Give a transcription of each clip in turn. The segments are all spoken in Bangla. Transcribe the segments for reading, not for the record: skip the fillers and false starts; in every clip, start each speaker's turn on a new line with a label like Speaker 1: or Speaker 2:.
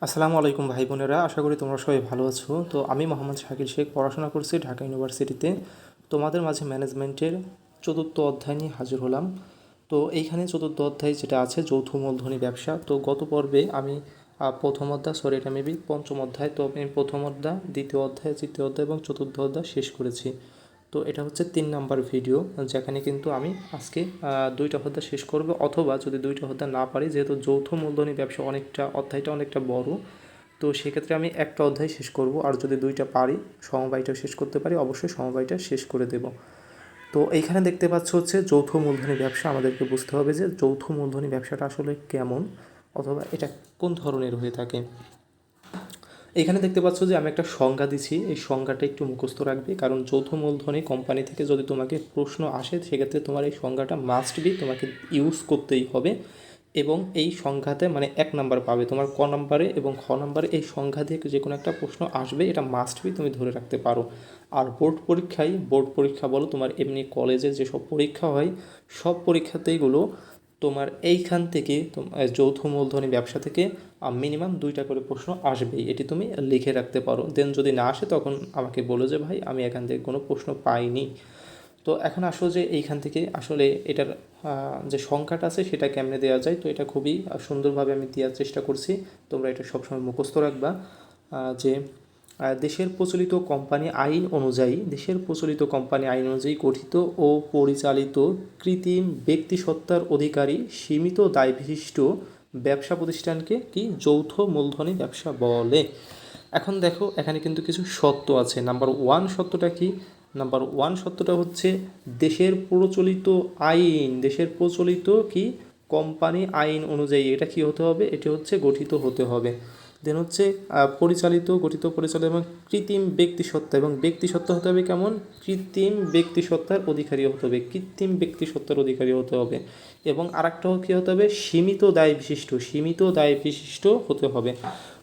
Speaker 1: আসসালামু আলাইকুম ভাই বোনেরা, আশা করি তোমরা সবাই ভালো আছো। তো আমি মোহাম্মদ শাকিল শেখ পড়াশোনা করছি ঢাকা ইউনিভার্সিটিতে। তোমাদের মাঝে ম্যানেজমেন্টের চতুর্থ অধ্যায় নিয়ে হাজির হলাম। তো এইখানে চতুর্থ অধ্যায় যেটা আছে যৌথ মূলধনী ব্যবসা। তো গত পর্বে আমি প্রথম অধ্যায়, সরি এটা মেবি পঞ্চম অধ্যায়, তো আমি প্রথম অধ্যায়, দ্বিতীয় অধ্যায়, তৃতীয় অধ্যায় এবং চতুর্থ অধ্যায় শেষ করেছি। তো এটা হচ্ছে 3 নাম্বার ভিডিও, যেখানে কিন্তু আমি আজকে দুইটা অধ্যায় শেষ করব, অথবা যদি দুইটা অধ্যায় না পারি, যেহেতু যৌথ মূলধনী ব্যবসা অধ্যায়টা অনেকটা বড়, তো সেক্ষেত্রে আমি একটা অধ্যায় শেষ করব। আর যদি দুইটা পারি, সমবায়টা শেষ করতে পারি, অবশ্যই সমবায়টা শেষ করে দেব। তো এইখানে দেখতে পাচ্ছ হচ্ছে যৌথ মূলধনী ব্যবসা। আমাদেরকে বুঝতে হবে যে যৌথ মূলধনী ব্যবসাটা আসলে কেমন, অথবা এটা কোন ধরনের হয়ে থাকে। এখানে দেখতে পাচ্ছ যে আমি একটা সংজ্ঞা দিছি, এই সংজ্ঞাটা একটু মুখস্থ রাখবে, কারণ যৌথ মূলধনী কোম্পানি থেকে যদি তোমাকে প্রশ্ন আসে, সেক্ষেত্রে তোমার এই সংজ্ঞাটা মাস্ট বি তোমাকে ইউজ করতেই হবে। এবং এই সংখ্যাতে মানে 1 নাম্বার পাবে তোমার, ক নাম্বারে এবং খ নাম্বারে এই সংখ্যা দিয়ে যে কোনো একটা প্রশ্ন আসবে, এটা মাস্ট বি তুমি ধরে রাখতে পারো। আর বোর্ড পরীক্ষা বলো, তোমার এমনি কলেজে যেসব পরীক্ষা হয়, সব পরীক্ষাতেইগুলো তোমার এইখান থেকে যৌথ মূলধনী ব্যবসা থেকে মিনিমাম 2টা করে প্রশ্ন আসবেই, এটি তুমি লিখে রাখতে পারো। দেন যদি না আসে, তখন আমাকে বলো যে ভাই আমি এখান থেকে কোনো প্রশ্ন পাইনি। তো এখন আসো যে এইখান থেকে আসলে এটার যে সংখ্যাটা আছে সেটা কেমনে দেওয়া যায়। তো এটা খুবই সুন্দরভাবে আমি দেওয়ার চেষ্টা করছি, তোমরা এটা সবসময় মুখস্থ রাখবা। যে দেশের প্রচলিত কোম্পানি আইন অনুযায়ী গঠিত ও পরিচালিত কৃত্রিম ব্যক্তিসত্তার অধিকারী সীমিত দায়বিশিষ্ট ব্যবসা প্রতিষ্ঠানকে কি যৌথ মূলধনী ব্যবসা বলে। এখন দেখো, এখানে কিন্তু কিছু সত্য আছে। নাম্বার ওয়ান সত্যটা হচ্ছে দেশের প্রচলিত কি কোম্পানি আইন অনুযায়ী এটা কি হতে হবে, এটি হচ্ছে গঠিত হতে হবে। দেন হচ্ছে পরিচালিত এবং কৃত্রিম ব্যক্তিসত্তা, এবং ব্যক্তিসত্তা হতে হবে কেমন, কৃত্রিম ব্যক্তিসত্তার অধিকারী হতে হবে। এবং আরেকটা কী হতে হবে, সীমিত দায় বিশিষ্ট হতে হবে।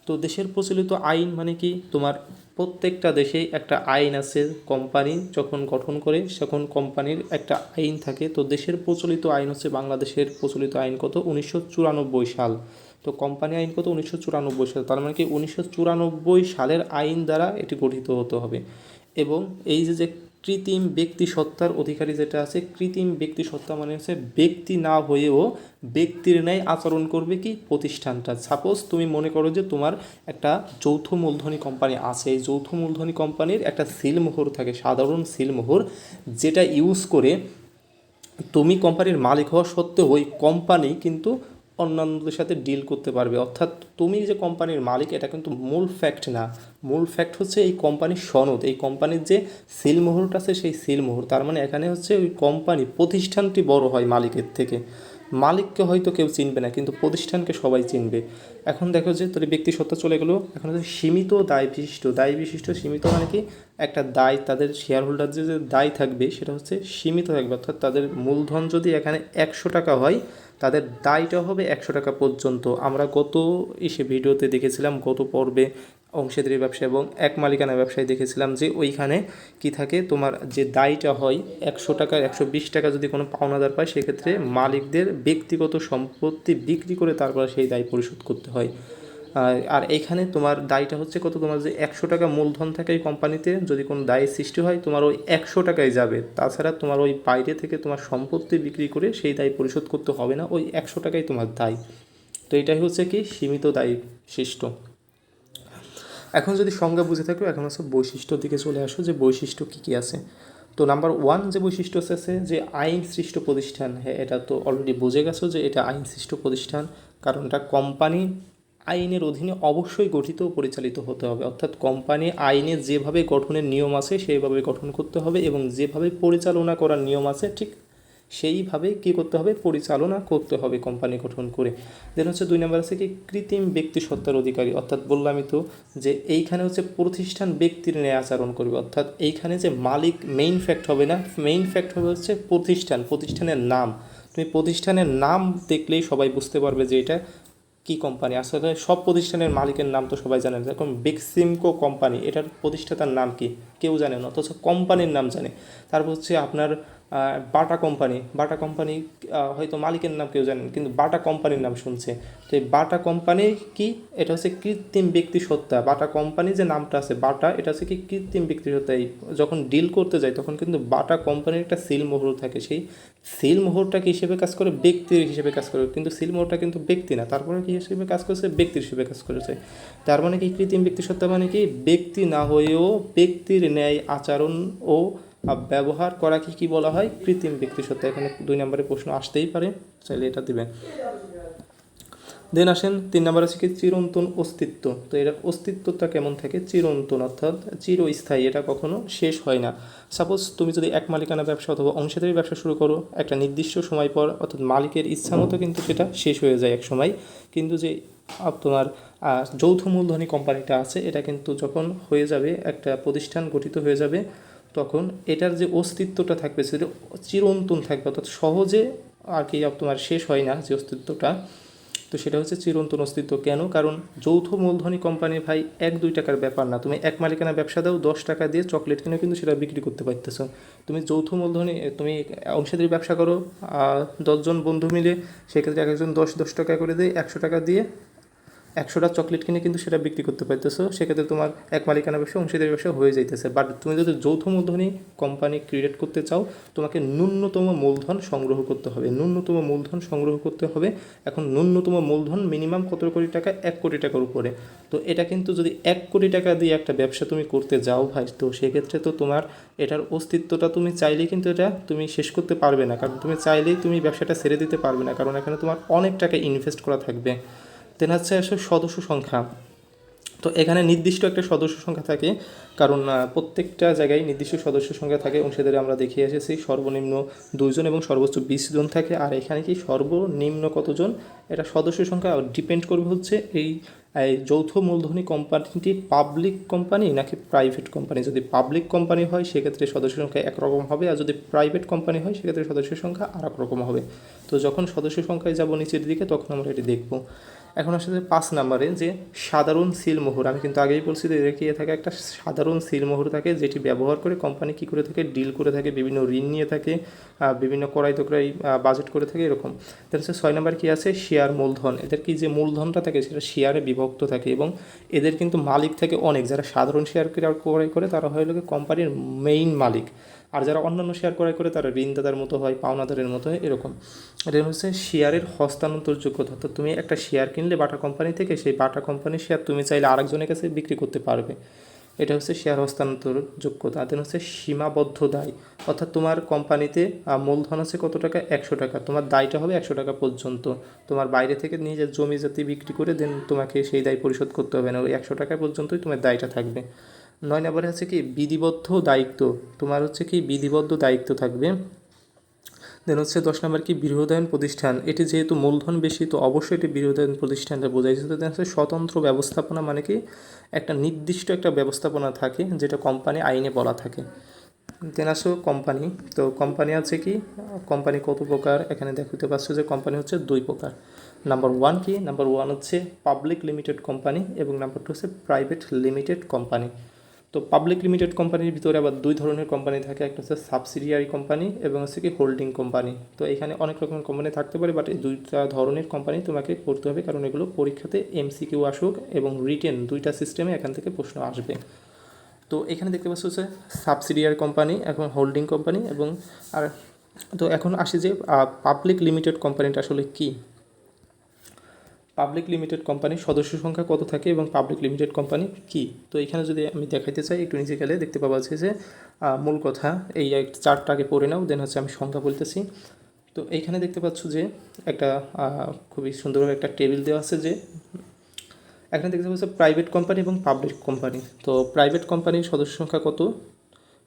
Speaker 1: তো দেশের প্রচলিত আইন মানে কি, তোমার প্রত্যেকটা দেশেই একটা আইন আছে। কোম্পানি যখন গঠন করে, তখন কোম্পানির একটা আইন থাকে। তো দেশের প্রচলিত আইন হচ্ছে, বাংলাদেশের প্রচলিত আইন কত, 1994 সাল। তো কোম্পানি আইন কত, 1994 সাল। তার মানে কি 1994 সালের আইন দ্বারা এটি গঠিত হতে হবে। এবং এই যে কৃত্রিম ব্যক্তিসত্তার অধিকারী যেটা আছে, কৃত্রিম ব্যক্তিসত্তা মানে হচ্ছে ব্যক্তি না হয়েও ব্যক্তির ন্যায় আচরণ করবে কি প্রতিষ্ঠানটা। সাপোজ তুমি মনে করো যে তোমার একটা যৌথ মূলধনী কোম্পানি আছে, এই যৌথ মূলধনী কোম্পানির একটা সিলমোহর থাকে, সাধারণ সিলমোহর, যেটা ইউজ করে তুমি কোম্পানির মালিক হওয়া সত্ত্বেও ওই কোম্পানি কিন্তু অন্যান্যদের সাথে ডিল করতে পারবে। অর্থাৎ তুমি যে কোম্পানির মালিক, এটা কিন্তু মূল ফ্যাক্ট না। মূল ফ্যাক্ট হচ্ছে এই কোম্পানির সনদ, এই কোম্পানির যে সিলমোহরটা আছে সেই সিলমোহর। তার মানে এখানে হচ্ছে ওই প্রতিষ্ঠানটি বড় হয় মালিকের থেকে। মালিককে হয়তো কেউ চিনবে না, কিন্তু প্রতিষ্ঠানকে সবাই চিনবে। এখন দেখো যে তোর ব্যক্তি সত্তা চলে গেলো। এখন হচ্ছে সীমিত দায় বিশিষ্ট। সীমিত মানে কি, একটা দায়, তাদের শেয়ার হোল্ডার যে দায় থাকবে সেটা হচ্ছে সীমিত থাকবে। অর্থাৎ তাদের মূলধন যদি এখানে 100 টাকা হয়, তাদের দায়টা হবে 100 টাকা পর্যন্ত। আমরা গত ভিডিওতে দেখেছিলাম, গত পর্বে অংশীদারি ব্যবসা এবং এক মালিকানা ব্যবসায় দেখেছিলাম যে ওইখানে কি থাকে, তোমার যে দায়টা হয় 100 টাকা, 120 টাকা যদি কোনো পাওনাদার পায়, সেক্ষেত্রে মালিকদের ব্যক্তিগত সম্পত্তি বিক্রি করে তারপরে সেই দায় পরিশোধ করতে হয়। আর এইখানে তোমার দায়টা হচ্ছে কত, তোমার যে 100 টাকা মূলধন থাকে এই কোম্পানিতে, যদি কোনো দায়ের সৃষ্টি হয় তোমার ওই 100 টাকায় যাবে। তাছাড়া তোমার ওই বাইরে থেকে তোমার সম্পত্তি বিক্রি করে সেই দায় পরিশোধ করতে হবে না, ওই 100 টাকাই তোমার দায়। তো এটাই হচ্ছে কি সীমিত দায় বিশিষ্ট। এখন যদি সংজ্ঞা বুঝে থাকো, এখন হচ্ছে বৈশিষ্ট্যর দিকে চলে আসো, যে বৈশিষ্ট্য কী কী আছে। তো নাম্বার 1 যে বৈশিষ্ট্য আছে যে আইন সৃষ্ট প্রতিষ্ঠান। হ্যাঁ, এটা তো অলরেডি বুঝে গেছো যে এটা আইন সৃষ্ট প্রতিষ্ঠান, কারণ এটা কোম্পানি আইনের অধীনে অবশ্যই গঠিত ও পরিচালিত হতে হবে। অর্থাৎ কোম্পানি আইনে যেভাবে গঠনের নিয়ম আছে সেইভাবে গঠন করতে হবে, এবং যেভাবে পরিচালনা করার নিয়ম আছে ঠিক সেইভাবে কী করতে হবে, পরিচালনা করতে হবে কোম্পানি গঠন করে। দেন হচ্ছে 2 নম্বর আছে কি কৃত্রিম ব্যক্তি সত্তার অধিকারী। অর্থাৎ বললামই তো যে এইখানে হচ্ছে প্রতিষ্ঠান ব্যক্তির ন্যায় আচরণ করবে। অর্থাৎ এইখানে যে মালিক মেইন ফ্যাক্ট হবে না, মেইন ফ্যাক্ট হবে হচ্ছে প্রতিষ্ঠানের নাম। তুমি প্রতিষ্ঠানের নাম দেখলেই সবাই বুঝতে পারবে যে এটা কী কোম্পানি। আসলে সব প্রতিষ্ঠানের মালিকের নাম তো সবাই জানে না। যেরকম বেক্সিমকো কোম্পানি, এটার প্রতিষ্ঠাতার নাম কি কেউ জানে না, অথচ কোম্পানির নাম জানে। তারপর হচ্ছে আপনার বাটা কোম্পানি, বাটা কোম্পানি হয়তো মালিকের নাম কেউ জানেন, কিন্তু বাটা কোম্পানির নাম শুনছে। তো এই বাটা কোম্পানি কি, এটা হচ্ছে কৃত্রিম ব্যক্তিসত্তা। বাটা কোম্পানি যে নামটা আছে বাটা, এটা হচ্ছে কি কৃত্রিম ব্যক্তিসত্তা। এই যখন ডিল করতে যায় তখন কিন্তু বাটা কোম্পানির একটা সিলমোহর থাকে, সেই সিলমোহরটা কি হিসেবে কাজ করে, ব্যক্তির হিসেবে কাজ করে, কিন্তু সিলমোহরটা কিন্তু ব্যক্তি না, তারপরে কি হিসেবে কাজ করেছে, ব্যক্তির হিসেবে কাজ করেছে। তার মানে কি কৃত্রিম ব্যক্তিসত্তা মানে কি ব্যক্তি না হয়েও ব্যক্তির ন্যায় আচরণ ও ব্যবহার করা কি বলা হয়, কৃত্রিম ব্যক্তিসত্তা। এখানে 2 নম্বরে প্রশ্ন আসতেই পারে, চাইলে এটা দিবেন। দেন আসেন 3 নম্বর আছে কি চিরন্তন অস্তিত্ব। তো এটার অস্তিত্বটা কেমন থাকে, চিরন্তন অর্থাৎ চিরস্থায়ী, এটা কখনো শেষ হয় না। সাপোজ তুমি যদি এক মালিকানা ব্যবসা অথবা অংশীদারি ব্যবসা শুরু করো, একটা নির্দিষ্ট সময় পর অর্থাৎ মালিকের ইচ্ছা মতো কিন্তু সেটা শেষ হয়ে যায় এক সময়। কিন্তু যে তোমার যৌথ মূলধনী কোম্পানিটা আছে, এটা কিন্তু যখন হয়ে যাবে, একটা প্রতিষ্ঠান গঠিত হয়ে যাবে, তখন এটার যে অস্তিত্বটা থাকবে সেটা চিরন্তন থাকবে, অর্থাৎ সহজে আর কি তোমার শেষ হয় না যে অস্তিত্বটা। তো সেটা হচ্ছে চিরন্তন অস্তিত্ব। কেন? কারণ যৌথ মূলধনী কোম্পানি ভাই 1-2 টাকার ব্যাপার না। তুমি এক মালিকানা ব্যবসা দাও, 10 টাকা দিয়ে চকলেট কিনে কিন্তু সেটা বিক্রি করতে পারতেছো। তুমি যৌথ মূলধনী, তুমি অংশীদারি ব্যবসা করো 10 জন বন্ধু মিলে, সেক্ষেত্রে একজন 10 টাকা করে দেয়, 100 টাকা দিয়ে 100টা চকলেট কিনে কিন্তু সেটা বিক্রি করতে পারতেছো। সেক্ষেত্রে তোমার এক মালিকানা ব্যবসা, অংশীদারি ব্যবসা হয়ে যাইতেছে। বাট তুমি যদি যৌথ মূলধনী কোম্পানি ক্রিয়েট করতে চাও, তোমাকে ন্যূনতম মূলধন সংগ্রহ করতে হবে, ন্যূনতম মূলধন সংগ্রহ করতে হবে। এখন ন্যূনতম মূলধন মিনিমাম কত কোটি টাকা, 1 কোটি টাকার উপরে। তো এটা কিন্তু যদি 1 কোটি টাকা দিয়ে একটা ব্যবসা তুমি করতে যাও ভাই, তো সেক্ষেত্রে তো তোমার এটার অস্তিত্বটা তুমি চাইলেই কিন্তু এটা তুমি শেষ করতে পারবে না। কারণ তুমি চাইলেই তুমি ব্যবসাটা ছেড়ে দিতে পারবে না, কারণ এখানে তোমার অনেক টাকা ইনভেস্ট করা থাকবে। দেন হচ্ছে সদস্য সংখ্যা। তো এখানে নির্দিষ্ট একটা সদস্য সংখ্যা থাকে, কারণ প্রত্যেকটা জায়গায় নির্দিষ্ট সদস্য সংখ্যা থাকে। অংশীদারে আমরা দেখে এসেছি সর্বনিম্ন 2 জন এবং সর্বোচ্চ 20 জন থাকে। আর এখানে কি সর্বনিম্ন কতজন, এটা সদস্য সংখ্যা ডিপেন্ড করবে হচ্ছে এই যৌথ মূলধনী কোম্পানিটি পাবলিক কোম্পানি নাকি প্রাইভেট কোম্পানি। যদি পাবলিক কোম্পানি হয় সেক্ষেত্রে সদস্য সংখ্যা একরকম হবে, আর যদি প্রাইভেট কোম্পানি হয় সেক্ষেত্রে সদস্য সংখ্যা আর এক রকম হবে। তো যখন সদস্য সংখ্যায় যাব নিচের দিকে, তখন আমরা এটি দেখব। এখন আসলে 5 নম্বরে যে সাধারণ সিলমোহর, আমি কিন্তু আগেই বলছি যে দেখিয়ে থাকে একটা সাধারণ সিলমোহর থাকে, যেটি ব্যবহার করে কোম্পানি কী করে থাকে, ডিল করে থাকে, বিভিন্ন ঋণ নিয়ে থাকে, বিভিন্ন ক্রয় বিক্রয় বাজেট করে থাকে, এরকম। তাহলে 6 নম্বর কী আছে, শেয়ার মূলধন। এদের কি যে মূলধনটা থাকে সেটা শেয়ারে বিভক্ত থাকে, এবং এদের কিন্তু মালিক থাকে অনেক। যারা সাধারণ শেয়ার ক্রয় করে তারা হয় লোকে কোম্পানির মেইন মালিক, আর যারা অন্যান্য শেয়ার ক্রয় করে তারা ঋণদাতার মতো হয়, পাওনাদারের মতো হয়, এরকম। এটা হচ্ছে শেয়ারের হস্তান্তরযোগ্যতা। তো তুমি একটা শেয়ার কিনলে বাটা কোম্পানি থেকে, সেই বাটা কোম্পানির শেয়ার তুমি চাইলে আরেকজনের কাছে বিক্রি করতে পারবে। এটা হচ্ছে শেয়ার হস্তান্তর যোগ্যতা। দেন হচ্ছে সীমাবদ্ধ দায়, অর্থাৎ তোমার কোম্পানিতে মূলধন আছে কত টাকা, 100 টাকা, তোমার দায়টা হবে 100 টাকা পর্যন্ত। তোমার বাইরে থেকে নিজের জমি জাতি বিক্রি করে দেন তোমাকে সেই দায় পরিশোধ করতে হবে না, ওই 100 টাকা পর্যন্তই তোমার দায়টা থাকবে। 9 নম্বরে হচ্ছে কি বিধিবদ্ধ দায়িত্ব, তোমার হচ্ছে কি বিধিবদ্ধ দায়িত্ব থাকবে। দেন হচ্ছে 10 নম্বর কি বৃহদায়ন প্রতিষ্ঠান, এটি যেহেতু মূলধন বেশি তো অবশ্যই এটি বৃহদায়ন প্রতিষ্ঠানটা বোঝাইছে। দেন হচ্ছে স্বতন্ত্র ব্যবস্থাপনা, মানে কি একটা নির্দিষ্ট একটা ব্যবস্থাপনা থাকে যেটা কোম্পানি আইনে বলা থাকে। দেন আসো কোম্পানি। তো কোম্পানি আছে কি, কোম্পানি কত প্রকার, এখানে দেখতে পাচ্ছ যে কোম্পানি হচ্ছে 2 প্রকার। নাম্বার 1 কি, নাম্বার 1 হচ্ছে পাবলিক লিমিটেড কোম্পানি, এবং নাম্বার 2 হচ্ছে প্রাইভেট লিমিটেড কোম্পানি। তো পাবলিক লিমিটেড কোম্পানির ভিতরে আবার 2 ধরনের কোম্পানি থাকে, একটা হচ্ছে সাবসিডিয়ারি কোম্পানি এবং হচ্ছে কি হোল্ডিং কোম্পানি। তো এখানে অনেক রকমের কোম্পানি থাকতে পারে, বাট এই 2টা ধরনের কোম্পানি তোমাকে পড়তে হবে, কারণ এগুলো পরীক্ষাতে এমসিকিউ আসুক এবং রিটেন 2টা সিস্টেমে এখান থেকে প্রশ্ন আসবে। তো এখানে দেখতে পাচ্ছ হচ্ছে সাবসিডিয়ারি কোম্পানি এবং হোল্ডিং কোম্পানি, এবং আর তো এখন আসি যে পাবলিক লিমিটেড কোম্পানিটা আসলে কী। পাবলিক লিমিটেড কোম্পানির সদস্য সংখ্যা কত থাকে এবং পাবলিক লিমিটেড কোম্পানি কি। তো এখানে যদি আমি দেখাইতে চাই, একটু নিচে গেলে দেখতে পাওয়া যাচ্ছে যে মূল কথা, এই চার্টটা আগে পড়ে নাও, দেন হচ্ছে আমি সংখ্যা বলতেছি। তো এইখানে দেখতে পাচ্ছ যে একটা খুবই সুন্দরভাবে একটা টেবিল দেওয়া আছে, যে এখানে দেখতে পাচ্ছ প্রাইভেট কোম্পানি এবং পাবলিক কোম্পানি। তো প্রাইভেট কোম্পানির সদস্য সংখ্যা কত,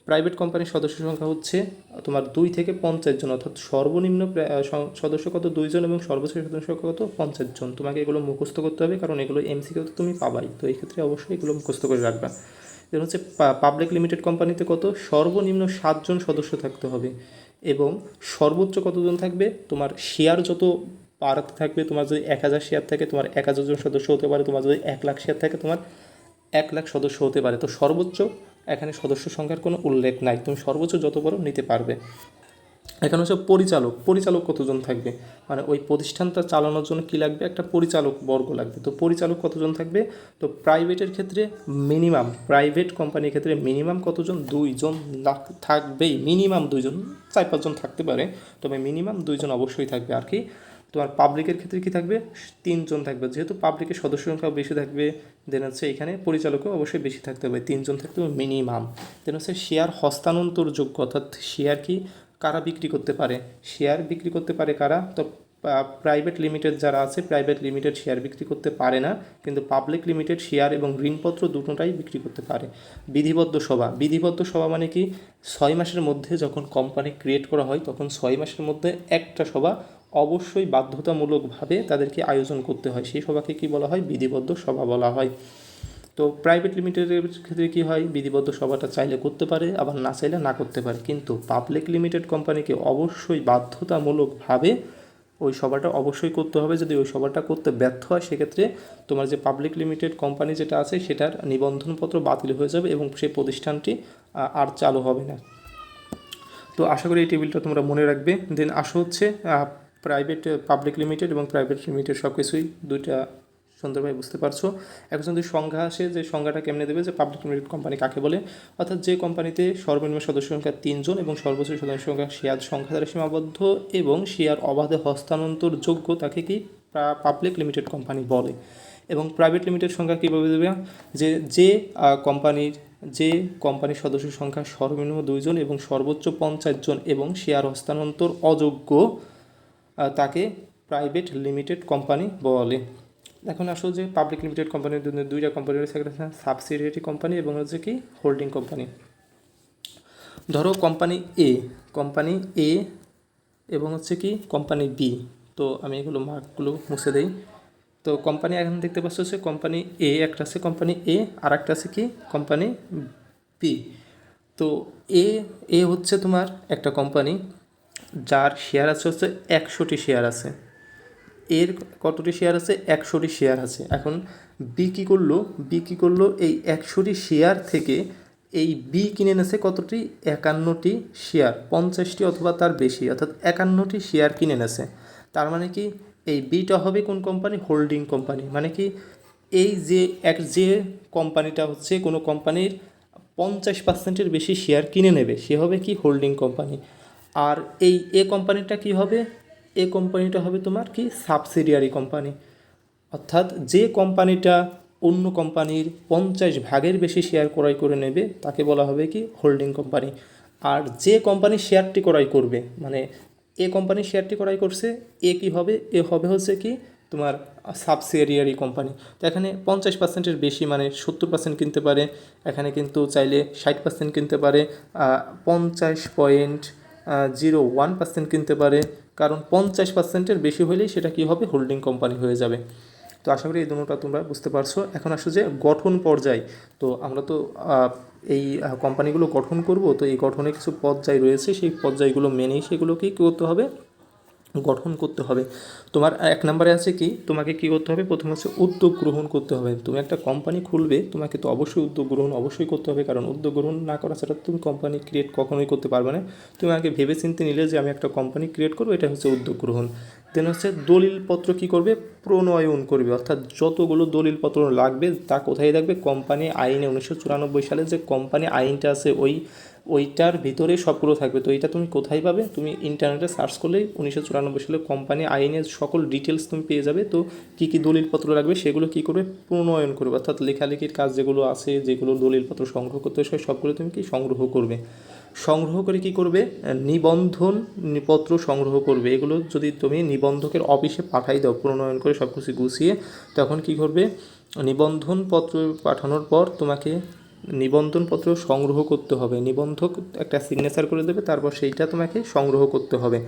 Speaker 1: প্রাইভেট কোম্পানির সদস্য সংখ্যা হচ্ছে তোমার 2 থেকে 50 জন, অর্থাৎ সর্বনিম্ন সদস্য কত 2 জন এবং সর্বোচ্চ সদস্য কত 50 জন। তোমাকে এগুলো মুখস্থ করতে হবে, কারণ এগুলো এমসিকিউ তুমি পাবাই, তো এই ক্ষেত্রে অবশ্যই এগুলো মুখস্থ করে রাখবা। এর হচ্ছে পাবলিক লিমিটেড কোম্পানিতে কত, সর্বনিম্ন 7 জন সদস্য থাকতে হবে, এবং সর্বোচ্চ কতজন থাকবে, তোমার শেয়ার যত বাড়াতে থাকবে, তোমার যদি 1000 শেয়ার থাকে তোমার 1000 জন সদস্য হতে পারে, তোমার যদি 1 লাখ শেয়ার থাকে তোমার 1 লাখ সদস্য হতে পারে। তো সর্বোচ্চ এখানে সদস্য সংখ্যার কোনো উল্লেখ নাই, তুমি সর্বোচ্চ যত বড় নিতে পারবে। এখানে হচ্ছে পরিচালক, পরিচালক কতজন থাকবে, মানে ওই প্রতিষ্ঠানটা চালানোর জন্য কী লাগবে, একটা পরিচালক বর্গ লাগবে। তো পরিচালক কতজন থাকবে, তো প্রাইভেটের ক্ষেত্রে মিনিমাম, প্রাইভেট কোম্পানির ক্ষেত্রে মিনিমাম কতজন, 2 জন থাকবেই, মিনিমাম 2 জন, 4-5 জন থাকতে পারে, তবে মিনিমাম 2 জন অবশ্যই থাকবে। আর কি তোমার পাবলিকের ক্ষেত্রে কি থাকবে, 3 জন থাকবে, যেহেতু পাবলিকের সদস্য সংখ্যা বেশি থাকবে, দেন হচ্ছে এখানে পরিচালকও অবশ্যই বেশি থাকতে হবে, 3 জন থাকতে হবে মিনিমাম। দেন হচ্ছে শেয়ার হস্তান্তরযোগ্য, অর্থাৎ শেয়ার কি কারা বিক্রি করতে পারে, শেয়ার বিক্রি করতে পারে কারা, তো প্রাইভেট লিমিটেড যারা আছে, প্রাইভেট লিমিটেড শেয়ার বিক্রি করতে পারে না, কিন্তু পাবলিক লিমিটেড শেয়ার এবং ঋণপত্র দুটোটাই বিক্রি করতে পারে। বিধিবদ্ধ সভা, বিধিবদ্ধ সভা মানে কি 6 মাসের মধ্যে যখন কোম্পানি ক্রিয়েট করা হয় তখন 6 মাসের মধ্যে একটা সভা অবশ্যই বাধ্যতামূলকভাবে তাদেরকে আয়োজন করতে হয়, সেই সভাকে কি বলা হয়, বিধিবদ্ধ সভা বলা হয়। তো প্রাইভেট লিমিটেডের ক্ষেত্রে কী হয়, বিধিবদ্ধ সভাটা চাইলে করতে পারে, আবার না চাইলে না করতে পারে, কিন্তু পাবলিক লিমিটেড কোম্পানিকে অবশ্যই বাধ্যতামূলকভাবে ওই সভাটা অবশ্যই করতে হবে। যদি ওই সভাটা করতে ব্যর্থ হয় সেক্ষেত্রে তোমার যে পাবলিক লিমিটেড কোম্পানি যেটা আছে সেটার নিবন্ধনপত্র বাতিল হয়ে যাবে এবং সেই প্রতিষ্ঠানটি আর চালু হবে না। তো আশা করি এই টেবিলটা তোমরা মনে রাখবে। দেন আসো হচ্ছে প্রাইভেট, পাবলিক লিমিটেড এবং প্রাইভেট লিমিটেড সব কিছুই দুইটা সুন্দরভাবে বুঝতে পারছো। এখন যদি সংজ্ঞা আসে, যে সংজ্ঞাটা কেমনে দেবে, যে পাবলিক লিমিটেড কোম্পানি কাকে বলে, অর্থাৎ যে কোম্পানিতে সর্বনিম্ন সদস্য সংখ্যা 3 জন এবং সর্বোচ্চ সদস্য সংখ্যা শেয়ার সংখ্যা দ্বারা সীমাবদ্ধ এবং শেয়ার অবাধে হস্তান্তরযোগ্য তাকে কি পাবলিক লিমিটেড কোম্পানি বলে। এবং প্রাইভেট লিমিটেড সংখ্যা কীভাবে দেবে, যে কোম্পানির সদস্য সংখ্যা সর্বনিম্ন 2 জন এবং সর্বোচ্চ 50 জন এবং শেয়ার হস্তান্তর অযোগ্য তাকে প্রাইভেট লিমিটেড কোম্পানি বলে। এখন আসো যে পাবলিক লিমিটেড কোম্পানির দুইটা কোম্পানি রয়েছে, একটা সাবসিডিয়ারি কোম্পানি এবং হচ্ছে কি হোল্ডিং কোম্পানি। ধরো কোম্পানি এ এবং হচ্ছে কি কোম্পানি বি, তো আমি এগুলো মার্কগুলো মুছে দেই। তো কোম্পানি এখন দেখতে পাচ্ছ হচ্ছে কোম্পানি এ, একটা আছে কোম্পানি এ, আর একটা আছে কি কোম্পানি বি। তো এ হচ্ছে তোমার একটা কোম্পানি যার শেয়ার আছে হচ্ছে 100টি শেয়ার আছে, এর কতটি শেয়ার আছে, 100টি শেয়ার আছে। এখন বি কী করলো, এই 100টি শেয়ার থেকে এই বি কিনে নেছে কতটি, 51টি শেয়ার, 50টি অথবা তার বেশি, অর্থাৎ 51টি শেয়ার কিনে নেছে। তার মানে কি এই বিটা হবে কোন কোম্পানি, হোল্ডিং কোম্পানি। মানে কি এই যে কোম্পানিটা হচ্ছে কোনো কোম্পানির 50%-এর বেশি শেয়ার কিনে নেবে সে হবে কি হোল্ডিং কোম্পানি। আর এই কোম্পানিটা কি হবে, কোম্পানিটা হবে তোমার কি সাবসিডিয়ারি কোম্পানি, অর্থাৎ যে কোম্পানিটা অন্য কোম্পানির 50 ভাগের বেশি শেয়ার ক্রয় করে নেবে তাকে বলা হবে কি হোল্ডিং কোম্পানি। আর যে কোম্পানি শেয়ারটি ক্রয় করবে, মানে কোম্পানি শেয়ারটি ক্রয় করছে, কী হবে, হবে হচ্ছে কি তোমার সাবসিডিয়ারি কোম্পানি। তো এখানে 50%-এর বেশি মানে 70% কিনতে পারে, এখানে কিন্তু চাইলে 60% কিনতে পারে, 50.01% কিনতে পারে, কারণ 50%-এর বেশি হলেই সেটা কী হবে, হোল্ডিং কোম্পানি হয়ে যাবে। তো আশা করি এই দুটোটা তোমরা বুঝতে পারছো। এখন আসো যে গঠন পর্যায়, তো আমরা তো এই কোম্পানিগুলো গঠন করব, তো এই গঠনে কিছু পর্যায় রয়েছে, সেই পর্যায়গুলো মেনেই সেগুলোকেই কী করতে হবে, গঠন করতে হবে। তোমার 1 নম্বরে আছে কি, তোমাকে কী করতে হবে, প্রথমে হচ্ছে উদ্যোগ গ্রহণ করতে হবে। তুমি একটা কোম্পানি খুলবে, তোমাকে তো অবশ্যই উদ্যোগ গ্রহণ অবশ্যই করতে হবে, কারণ উদ্যোগ গ্রহণ না করা ছাড়া তুমি কোম্পানি ক্রিয়েট কখনোই করতে পারবে না। তুমি আগে ভেবে চিন্তে নিলে যে আমি একটা কোম্পানি ক্রিয়েট করবো, এটা হচ্ছে উদ্যোগ গ্রহণ। দেন হচ্ছে দলিলপত্র কী করবে, প্রণয়ন করবে, অর্থাৎ যতগুলো দলিলপত্র লাগবে তা কোথায় থাকবে, কোম্পানি আইনে 1994 সালে যে কোম্পানি আইনটা আছে ওইটার ভিতরে সবগুলো থাকবে। তো এটা তুমি কোথায় পাবে, তুমি ইন্টারনেটে সার্চ করলেই 1994 সালে কোম্পানি আইনের সকল ডিটেলস তুমি পেয়ে যাবে। তো কী কী দলিলপত্র লাগবে সেগুলো কী করবে, প্রণয়ন করবে, অর্থাৎ লেখালেখির কাজ যেগুলো আছে, যেগুলো দলিলপত্র সংগ্রহ করতে হয় সবগুলো তুমি কি সংগ্রহ করবে। সংগ্রহ করে কি করবে, নিবন্ধন পত্র সংগ্রহ করবে। এগুলো যদি তুমি নিবন্ধকের অফিসে পাঠাই দাও প্রণয়ন করে সব কিছু গুছিয়ে, তখন কি করবে, নিবন্ধনপত্র পাঠানোর পর তোমাকে নিবন্ধনপত্র সংগ্রহ করতে হবে, নিবন্ধক একটা সিগনেচার করে দেবে, তারপর সেইটা তোমাকে সংগ্রহ করতে হবে।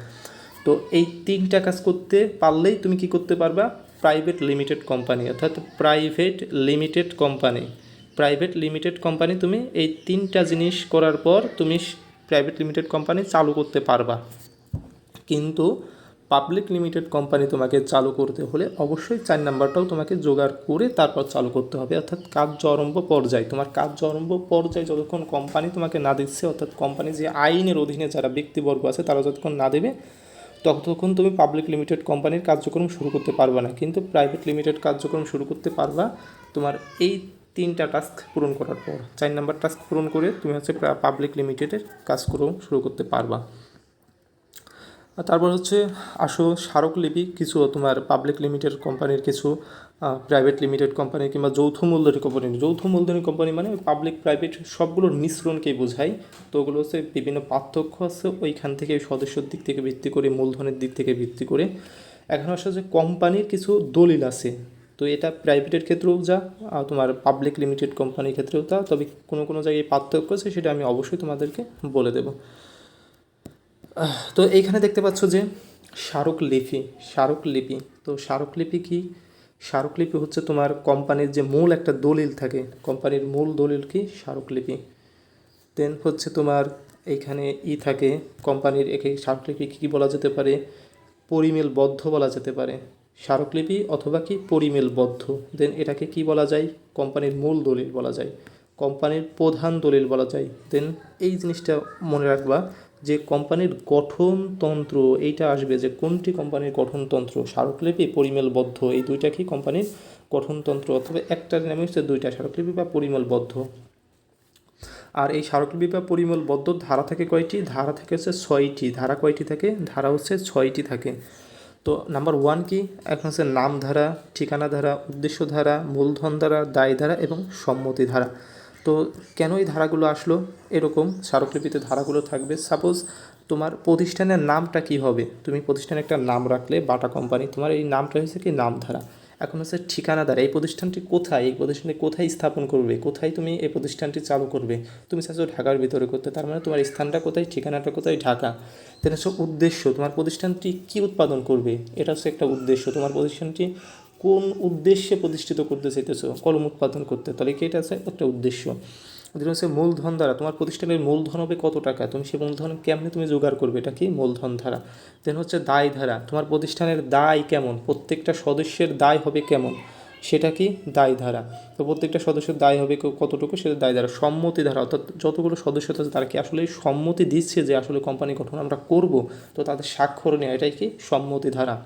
Speaker 1: তো এই 3টা কাজ করতে পারলেই তুমি কি করতে পারবা, প্রাইভেট লিমিটেড কোম্পানি, অর্থাৎ প্রাইভেট লিমিটেড কোম্পানি তুমি এই 3টা জিনিস করার পর তুমি প্রাইভেট লিমিটেড কোম্পানি চালু করতে পারবা। কিন্তু পাবলিক লিমিটেড কোম্পানি তোমাকে চালু করতে হলে অবশ্যই 4 নাম্বারটাও তোমাকে জোগাড় করে তারপর চালু করতে হবে, অর্থাৎ কার্য আরম্ভ পর্যায়ে। তোমার কার্য আরম্ভ পর্যায়ে যতক্ষণ কোম্পানি তোমাকে না দিচ্ছে, অর্থাৎ কোম্পানি যে আইনের অধীনে যারা ব্যক্তিবর্গ আছে তারা যতক্ষণ না দেবে ততক্ষণ তুমি পাবলিক লিমিটেড কোম্পানির কার্যক্রম শুরু করতে পারবে না। কিন্তু প্রাইভেট লিমিটেড কার্যক্রম শুরু করতে পারবা তোমার এই 3টা টাস্ক পূরণ করার পর। 4 নাম্বার টাস্ক পূরণ করে তুমি হচ্ছে পাবলিক লিমিটেডের কাজকর্ম শুরু করতে পারবা। আর তারপর হচ্ছে আসো স্মারকলিপি কিছু তোমার পাবলিক লিমিটেড কোম্পানির, কিছু প্রাইভেট লিমিটেড কোম্পানি কিংবা যৌথ মূলধনী কোম্পানি। যৌথ মূলধনী কোম্পানি মানে পাবলিক প্রাইভেট সবগুলোর মিশ্রণকেই বোঝায়। তো ওগুলো হচ্ছে বিভিন্ন পার্থক্য আছে ওইখান থেকে, সদস্যর দিক থেকে ভিত্তি করে, মূলধনের দিক থেকে ভিত্তি করে। এখন আসলে যে কোম্পানির কিছু দলিল আছে, তো এটা প্রাইভেটের ক্ষেত্রেও যা তোমার পাবলিক লিমিটেড কোম্পানির ক্ষেত্রেও তা, তবে কোনো কোনো জায়গায় পার্থক্য আছে, সেটা আমি অবশ্যই তোমাদেরকে বলে দেবো। তো এইখানে দেখতে পাচ্ছ যে স্মারকলিপি। তো স্মারকলিপি কি? স্মারকলিপি হচ্ছে তোমার কোম্পানির যে মূল একটা দলিল থাকে, কোম্পানির মূল দলিল কি? স্মারকলিপি। দেন হচ্ছে তোমার এইখানে থাকে কোম্পানির একে স্মারকলিপি কী বলা যেতে পারে? পরিমেলবদ্ধ বলা যেতে পারে। স্মারকলিপি অথবা কি পরিমেলবদ্ধ। দেন এটাকে কি বলা যায়? কোম্পানির মূল দলিল বলা যায়, কোম্পানির প্রধান দলিল বলা যায়। দেন এই জিনিসটা মনে রাখবা যে কোম্পানির গঠনতন্ত্র, এইটা আসবে যে কোনটি কোম্পানির গঠনতন্ত্র, স্মারকলিপি, পরিমেলবদ্ধ, এই দুইটা কি কোম্পানির গঠনতন্ত্র, অথবা একটার নামে হচ্ছে দুইটা, স্মারকলিপি বা পরিমেলবদ্ধ। আর এই স্মারকলিপি বা পরিমেলবদ্ধ ধারা থাকে কয়টি? ধারা থাকে হচ্ছে 6টি। ধারা কয়টি থাকে? ধারা হচ্ছে 6টি থাকে। তো নাম্বার 1 কি? এখন হচ্ছে নাম ধারা, ঠিকানা ধারা, উদ্দেশ্য ধারা, মূলধন ধারা, দায় ধারা এবং সম্মতি ধারা। তো কেন এই ধারাগুলো আসলো? এরকম স্মারকলিপিতে ধারাগুলো থাকবে। সাপোজ তোমার প্রতিষ্ঠানের নামটা কি হবে? তুমি প্রতিষ্ঠানে একটা নাম রাখলে, বাটা কোম্পানি, তোমার এই নামটা হচ্ছে কি নাম ধারা। এখন হচ্ছে ঠিকানা ধারা, এই প্রতিষ্ঠানটি কোথায়, এই প্রতিষ্ঠানটি কোথায় স্থাপন করবে, কোথায় তুমি এই প্রতিষ্ঠানটি চালু করবে। তুমি চাইছো ঢাকার ভিতরে করতে, তার মানে তোমার স্থানটা কোথায়, ঠিকানাটা কোথায়? ঢাকা। দেন হচ্ছে উদ্দেশ্য, তোমার প্রতিষ্ঠানটি কী উৎপাদন করবে, এটা হচ্ছে একটা উদ্দেশ্য। তোমার প্রতিষ্ঠানটি কোন উদ্দেশ্যে প্রতিষ্ঠিত করতে চাইতেছো? কলম উৎপাদন করতে, তাহলে কি এটা আছে একটা উদ্দেশ্য। দেন হচ্ছে মূলধন ধারা, তোমার প্রতিষ্ঠানের মূলধন হবে কত টাকা, তুমি সেই মূলধন কেমনে তুমি জোগাড় করবে, এটা কি? মূলধন ধারা। দেন হচ্ছে দায় ধারা, তোমার প্রতিষ্ঠানের দায় কেমন, প্রত্যেকটা সদস্যের দায় হবে কেমন, সেটা কি? দায় ধারা। তো প্রত্যেকটা সদস্যের দায় হবে কতটুকু, সেটা দায় ধারা। সম্মতি ধারা, অর্থাৎ যতগুলো সদস্য আছে তারা কি আসলে সম্মতি দিচ্ছে যে আসলে কোম্পানি গঠন আমরা করব, তো তাদের স্বাক্ষর নেওয়া, এটাই কি? সম্মতি ধারা।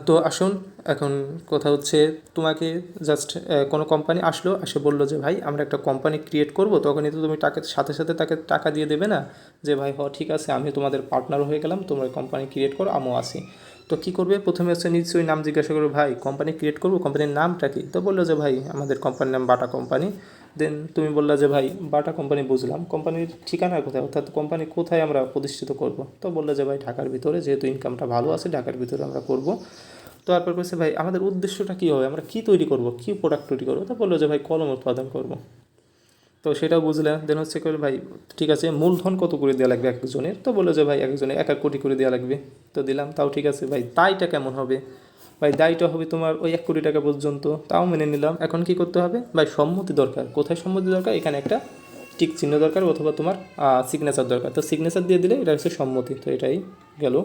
Speaker 1: তো আসুন, এখন কথা হচ্ছে তোমাকে জাস্ট কোনো কোম্পানি আসলো, এসে বললো যে ভাই আমরা একটা কোম্পানি ক্রিয়েট করব, তখনই তো তুমি টাকার সাথে সাথে তাকে টাকা দিয়ে দেবে না যে ভাই ঠিক আছে আমি তোমাদের পার্টনার হয়ে গেলাম, তোমরা কোম্পানি ক্রিয়েট করো, আমিও আসি। তো কী করবে? প্রথমে হচ্ছে নিশ্চয়ই নাম জিজ্ঞাসা করবে, ভাই কোম্পানি ক্রিয়েট করবো, কোম্পানির নামটা কি? তো বললো যে ভাই আমাদের কোম্পানির নাম বাটা কোম্পানি। দেন তুমি বললা যে ভাই বাটা কোম্পানি বুঝলাম, কোম্পানির ঠিকানা কোথায়, অর্থাৎ কোম্পানি কোথায় আমরা প্রতিষ্ঠিত করব? তো বললো যে ভাই ঢাকার ভিতরে, যেহেতু ইনকামটা ভালো আছে ঢাকার ভিতরে আমরা করব। তো তারপর বলছে ভাই আমাদের উদ্দেশ্যটা কী হবে, আমরা কী তৈরি করব, কী প্রোডাক্ট তৈরি করবো? তো বললো যে ভাই কলম উৎপাদন করব। তো সেটাও বুঝলে। দেন হচ্ছে করে ভাই ঠিক আছে মূলধন কত করে দেওয়া লাগবে একজনের? তো বললো যে ভাই একজনের 1 কোটি করে দেওয়া লাগবে। তো দিলাম, তাও ঠিক আছে। ভাই দায়টা কেমন হবে? ভাই দায়টা হবে তোমার ওই 1 কোটি টাকা পর্যন্ত, তাও মেনে নিলাম। এখন কি করতে হবে? ভাই সম্মতি দরকার। কোথায় সম্মতি দরকার? এখানে একটা টিক চিহ্ন দরকার, অথবা তোমার সিগনেচার দরকার। তো সিগনেচার দিয়ে দিলে এটা হচ্ছে সম্মতি। তো এটাই গেল।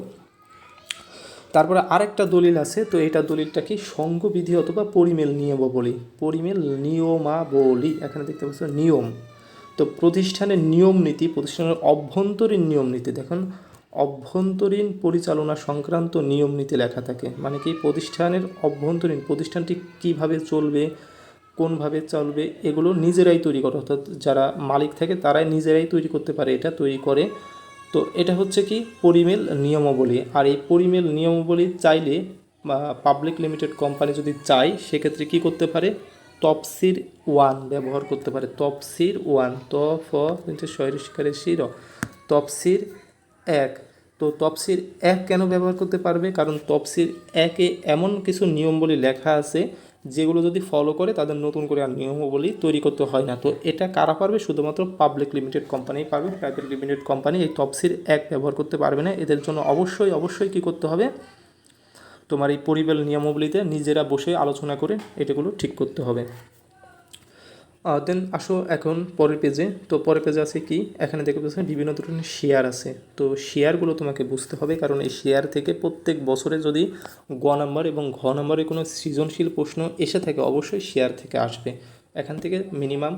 Speaker 1: তারপরে আরেকটা দলিল আছে, তো এইটা দলিলটা কি? সংঘবিধি অথবা পরিমেল নিয়মাবলী। পরিমেল নিয়মাবলী, এখানে দেখতে পাচ্ছ নিয়ম। তো প্রতিষ্ঠানের নিয়ম নীতি, প্রতিষ্ঠানের অভ্যন্তরীণ নিয়ম নীতি, দেখুন অভ্যন্তরীণ পরিচালনা সংক্রান্ত নিয়ম নীতি লেখা থাকে। মানে কি? প্রতিষ্ঠানের অভ্যন্তরীণ, প্রতিষ্ঠানটি কীভাবে চলবে, কোনভাবে চলবে, এগুলো নিজেরাই তৈরি করে, অর্থাৎ যারা মালিক থাকে তারাই নিজেরাই তৈরি করতে পারে, এটা তৈরি করে। তো এটা হচ্ছে কি? পরিমেল নিয়মাবলী। আর এই পরিমেল নিয়মাবলী চাইলে পাবলিক লিমিটেড কোম্পানি যদি চায়, সেক্ষেত্রে কি করতে পারে? তফসির 1 ব্যবহার করতে পারে। তফসির 1, ত ফ শিকারের শির, তফসির 1। তো তফসির 1 কেন ব্যবহার করতে পারবে? কারণ তফসির 1-এ এমন কিছু নিয়মাবলী লেখা আছে যেগুলো যদি ফলো করে তাদের নতুন করে আর নিয়মাবলী তৈরি করতে হয় না। তো এটা কারা পারবে? শুধুমাত্র পাবলিক লিমিটেড কোম্পানি পারবে। প্রাইভেট লিমিটেড কোম্পানি এই তফসির 1 ব্যবহার করতে পারবে না। এদের জন্য অবশ্যই কী করতে হবে? তোমার এই পরিবেল নিয়মাবলীতে নিজেরা বসে আলোচনা করে এটাগুলো ঠিক করতে হবে। দেন আসো এখন পরের পেজে। তো পরের পেজে আছে কি, এখানে দেখতে পাচ্ছেন বিভিন্ন ধরনের শেয়ার আছে। তো শেয়ারগুলো তোমাকে বুঝতে হবে, কারণ এই শেয়ার থেকে প্রত্যেক বছরে যদি গ নাম্বার এবং ঘ নাম্বারে কোনো সৃজনশীল প্রশ্ন এসে থাকে অবশ্যই শেয়ার থেকে আসবে। এখান থেকে মিনিমাম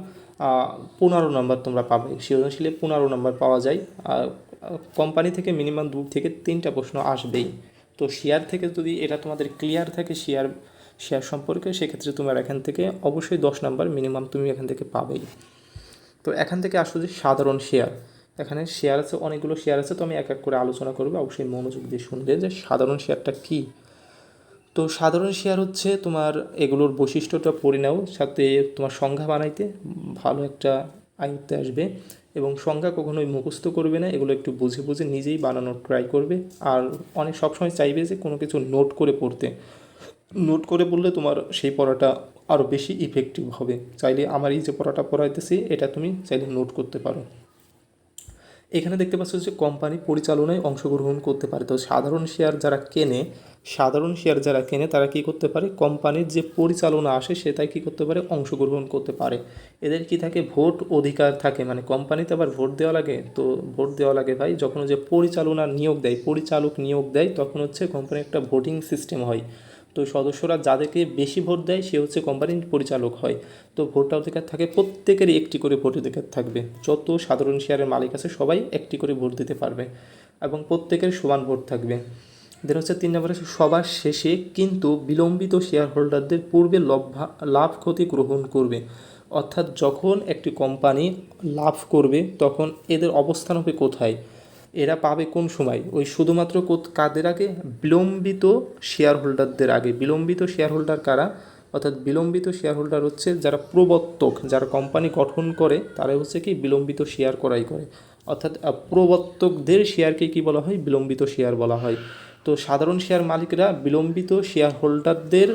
Speaker 1: 15 নাম্বার তোমরা পাবে, সৃজনশীলে 15 নাম্বার পাওয়া যায়। আর কোম্পানি থেকে মিনিমাম 2 থেকে 3টা প্রশ্ন আসবেই। তো শেয়ার থেকে যদি এটা তোমাদের ক্লিয়ার থাকে শেয়ার সম্পর্কে, সেক্ষেত্রে তোমার এখান থেকে অবশ্যই 10 নাম্বার মিনিমাম তুমি এখান থেকে পাবেই। তো এখান থেকে আসো যে সাধারণ শেয়ার, এখানে শেয়ার আছে, অনেকগুলো শেয়ার আছে। তো আমি এক এক করে আলোচনা করবো, অবশ্যই মনোযোগ দিয়ে শুনবে যে সাধারণ শেয়ারটা কী। তো সাধারণ শেয়ার হচ্ছে তোমার এগুলোর বৈশিষ্ট্যটা পড়ে নাও, সাথে তোমার সংজ্ঞা বানাইতে ভালো একটা আয়ত্তে আসবে। এবং সংজ্ঞা কখনোই মুখস্থ করবে না, এগুলো একটু বুঝে বুঝে নিজেই বানানোর ট্রাই করবে। আর অনেক সবসময় চাইবে যে কোনো কিছু নোট করে পড়তে, নোট করে পড়লে তোমার সেই পড়াটা আরও বেশি ইফেক্টিভ হবে। চাইলে আমার এই যে পড়াটা পড়াইতেছি এটা তুমি চাইলে নোট করতে পারো। এখানে দেখতে পাচ্ছ যে কোম্পানি পরিচালনায় অংশগ্রহণ করতে পারে। তো সাধারণ শেয়ার যারা কেনে তারা কি করতে পারে, কোম্পানির যে পরিচালনা আসে সেটাই কি করতে পারে, অংশগ্রহণ করতে পারে। এদের কি থাকে, ভোট অধিকার থাকে। মানে কোম্পানিতে আবার ভোট দেওয়া লাগে। তো ভোট দেওয়া লাগে ভাই যখন যে পরিচালক নিয়োগ দেয় তখন হচ্ছে কোম্পানির একটা ভোটিং সিস্টেম হয়। তো সদস্যরা যাদেরকে বেশি ভোট দেয় সে হচ্ছে কোম্পানির পরিচালক হয়। তো ভোট অধিকার থাকে, প্রত্যেকেরই একটি করে ভোট অধিকার থাকবে। যত সাধারণ শেয়ারের মালিক আছে সবাই একটি করে ভোট দিতে পারবে এবং প্রত্যেকের সমান ভোট থাকবে। দেন হচ্ছে 3 নম্বরে, সবার শেষে কিন্তু বিলম্বিত শেয়ার হোল্ডারদের পূর্বে লাভ ক্ষতি গ্রহণ করবে। অর্থাৎ যখন একটি কোম্পানি লাভ করবে তখন এদের অবস্থান হবে কোথায়, এরা পাবে কোন সময়, ওই শুধুমাত্র কাদের আগে, বিলম্বিত শেয়ার হোল্ডারদের আগে। বিলম্বিত শেয়ার হোল্ডার কারা, অর্থাৎ বিলম্বিত শেয়ার হোল্ডার হচ্ছে যারা প্রবর্তক, যারা কোম্পানি গঠন করে তারা হচ্ছে কি বিলম্বিত শেয়ার ক্রয় করে। অর্থাৎ প্রবর্তকদের শেয়ারকে কি বলা হয়, বিলম্বিত শেয়ার বলা হয়। তো সাধারণ শেয়ার মালিকরা বিলম্বিত শেয়ার হোল্ডারদের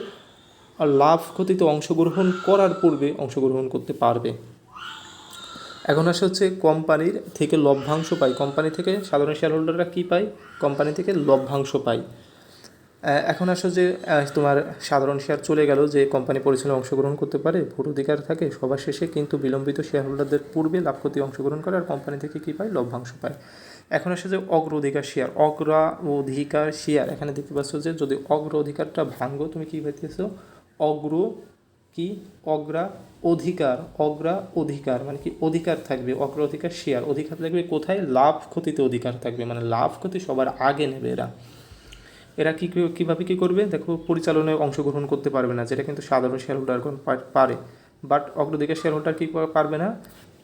Speaker 1: লাভ ক্ষতিতে অংশগ্রহণ করার পূর্বে অংশগ্রহণ করতে পারবে। এখন আসে হচ্ছে কোম্পানির থেকে লভ্যাংশ পায়। কোম্পানি থেকে সাধারণ শেয়ার হোল্ডাররা কী পায়, কোম্পানি থেকে লভ্যাংশ পায়। এখন আসো যে তোমার সাধারণ শেয়ার চলে গেল, যে কোম্পানি পরিচালনায় অংশগ্রহণ করতে পারে, ভোট অধিকার থাকে সবার শেষে, কিন্তু বিলম্বিত শেয়ার হোল্ডারদের পূর্বে লাভ ক্ষতি অংশগ্রহণ করে আর কোম্পানি থেকে কী পায়, লভ্যাংশ পায়। এখন আসে যে অগ্রাধিকার শেয়ার, এখানে দেখতে পাচ্ছ যে যদি অগ্রাধিকারটা ভাঙ্গো তুমি কী পাইতেছো, অগ্র কি অগ্রাধিকার মানে কি অধিকার থাকবে, অগ্রাধিকার শেয়ার অধিকার থাকবে কোথায়, লাভ ক্ষতিতে অধিকার থাকবে, মানে লাভ ক্ষতি সবার আগে নেবে এরা। এরা কীভাবে কী করবে দেখো, পরিচালনায় অংশগ্রহণ করতে পারবে না, যেটা কিন্তু সাধারণ শেয়ার হোল্ডার পারে। বাট অগ্রাধিকার শেয়ার হোল্ডার কী পারবে না,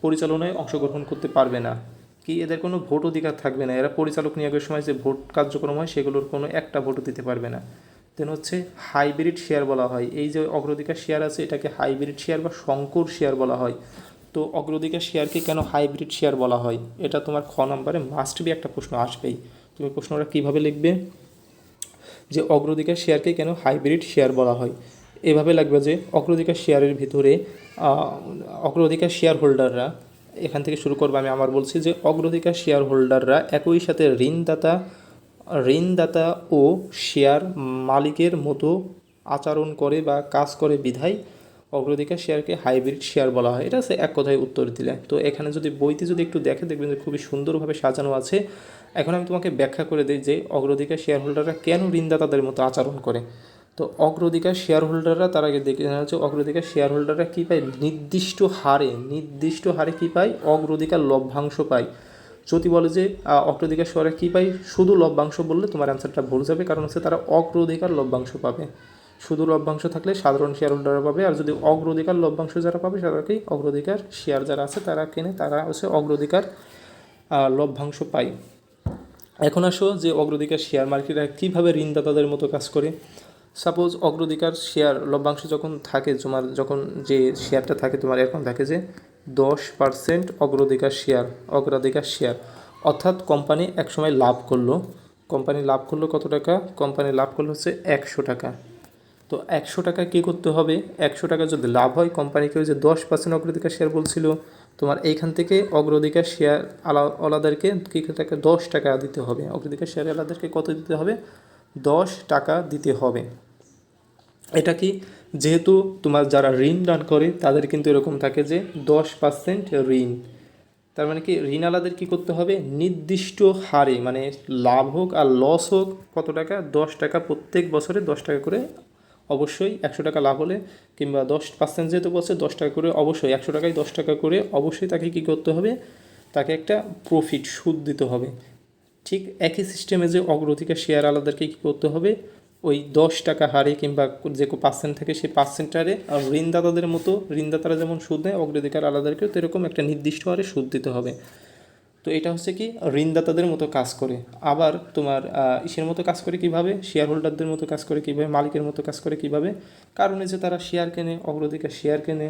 Speaker 1: পরিচালনায় অংশগ্রহণ করতে পারবে না। কি এদের কোনো ভোট অধিকার থাকবে না, এরা পরিচালক নিয়োগের সময় যে ভোট কার্যক্রম হয় সেগুলোর কোনো একটা ভোটও দিতে পারবে না। দেন হচ্ছে হাইব্রিড শেয়ার বলা হয়, এই যে অগ্রাধিকার শেয়ার আছে এটাকে হাইব্রিড শেয়ার বা সংকর শেয়ার বলা হয়। তো অগ্রাধিকার শেয়ারকে কেন হাইব্রিড শেয়ার বলা হয়, এটা তোমার খ নম্বরে মাস্ট বি একটা প্রশ্ন আসবেই। তুমি প্রশ্নটা কীভাবে লিখবে, যে অগ্রাধিকার শেয়ারকে কেন হাইব্রিড শেয়ার বলা হয়, এভাবে লাগবে যে অগ্রাধিকার শেয়ারের ভিতরে অগ্রাধিকার শেয়ার হোল্ডাররা, এখান থেকে শুরু করবো আমি আমার বলছি যে অগ্রাধিকার শেয়ার হোল্ডাররা একই সাথে ঋণদাতা ও শেয়ার মালিকের মতো আচরণ করে বা কাজ করে বিধায় অগ্রাধিকার শেয়ারকে হাইব্রিড শেয়ার বলা হয়। এটা হচ্ছে এক কথায় উত্তর দিলে। তো এখানে যদি বইতে যদি একটু দেখবেন যে খুবই সুন্দরভাবে সাজানো আছে। এখন আমি তোমাকে ব্যাখ্যা করে দিই যে অগ্রাধিকার শেয়ার হোল্ডাররা কেন ঋণদাতাদের মতো আচরণ করে। তো অগ্রাধিকার শেয়ার হোল্ডাররা, তার আগে দেখে নেওয়া হচ্ছে অগ্রাধিকার শেয়ার হোল্ডাররা কী পায়, নির্দিষ্ট হারে কী পায়, অগ্রাধিকার লভ্যাংশ পায়। যদি বলে যে অগ্রাধিকার শেয়ারে কী পায়, শুধু লভ্যাংশ বললে তোমার অ্যান্সারটা ভুল যাবে, কারণ হচ্ছে তারা অগ্রাধিকার লভ্যাংশ পাবে। শুধু লভ্যাংশ থাকলে সাধারণ শেয়ার হোল্ডাররা পাবে, আর যদি অগ্রাধিকার লভ্যাংশ যারা পাবে তারাকেই অগ্রাধিকার শেয়ার যারা আছে তারা কেনে, তারা হচ্ছে অগ্রাধিকার লভ্যাংশ পায়। এখন আসো যে অগ্রাধিকার শেয়ার মার্কেটরা কীভাবে ঋণদাতাদের মতো কাজ করে। সাপোজ অগ্রাধিকার শেয়ার লভ্যাংশ যখন থাকে তোমার, যখন যে শেয়ারটা থাকে তোমার এরকম থাকে যে 10% অগ্রাধিকার শেয়ার, অর্থাৎ কোম্পানি একসময় লাভ করলো কত টাকা, কোম্পানি লাভ করলো হচ্ছে 100 টাকা। তো 100 টাকা কী করতে হবে, 100 টাকা যদি লাভ হয় কোম্পানিকে ওই যে 10% অগ্রাধিকার শেয়ার বলছিল তোমার, এইখান থেকে অগ্রাধিকার শেয়ার আলাদারকে কী টাকা, 10 টাকা দিতে হবে। অগ্রাধিকার শেয়ার আলাদারকে কত দিতে হবে, 10 টাকা দিতে হবে। এটা কি, যেহেতু তোমার যারা ঋণ দান করে তাদের কিন্তু এরকম থাকে যে 10% ঋণ। তার মানে কি ঋণালাদের কী করতে হবে, নির্দিষ্ট হারে মানে লাভ হোক আর লস হোক কত টাকা, 10 টাকা, প্রত্যেক বছরে 10 টাকা করে, অবশ্যই 100 টাকা লাভ হলে কিংবা 10% যেহেতু বলছে 10 টাকা করে, অবশ্যই 100 টাকায় 10 টাকা করে অবশ্যই তাকে কী করতে হবে, তাকে একটা প্রফিট সুদ দিতে হবে। ঠিক একই সিস্টেমে যে অগ্রাধিকার শেয়ার আলাদাকে কী করতে হবে, ওই 10 টাকা হারে কিংবা যে পার্সেন্ট থাকে সেই পার্সেন্ট হারে, আর ঋণদাতাদের মতো ঋণদাতারা যেমন সুদ নেয় অগ্রাধিকার আলাদাকেও তো এরকম একটা নির্দিষ্ট হারে সুদ দিতে হবে। তো এটা হচ্ছে কি ঋণদাতাদের মতো কাজ করে। আবার তোমার ইসের মতো কাজ করে কিভাবে, শেয়ার হোল্ডারদের মতো কাজ করে কিভাবে, মালিকের মতো কাজ করে কিভাবে, কারণ যে তারা শেয়ার কেনে, অগ্রাধিকার শেয়ার কেনে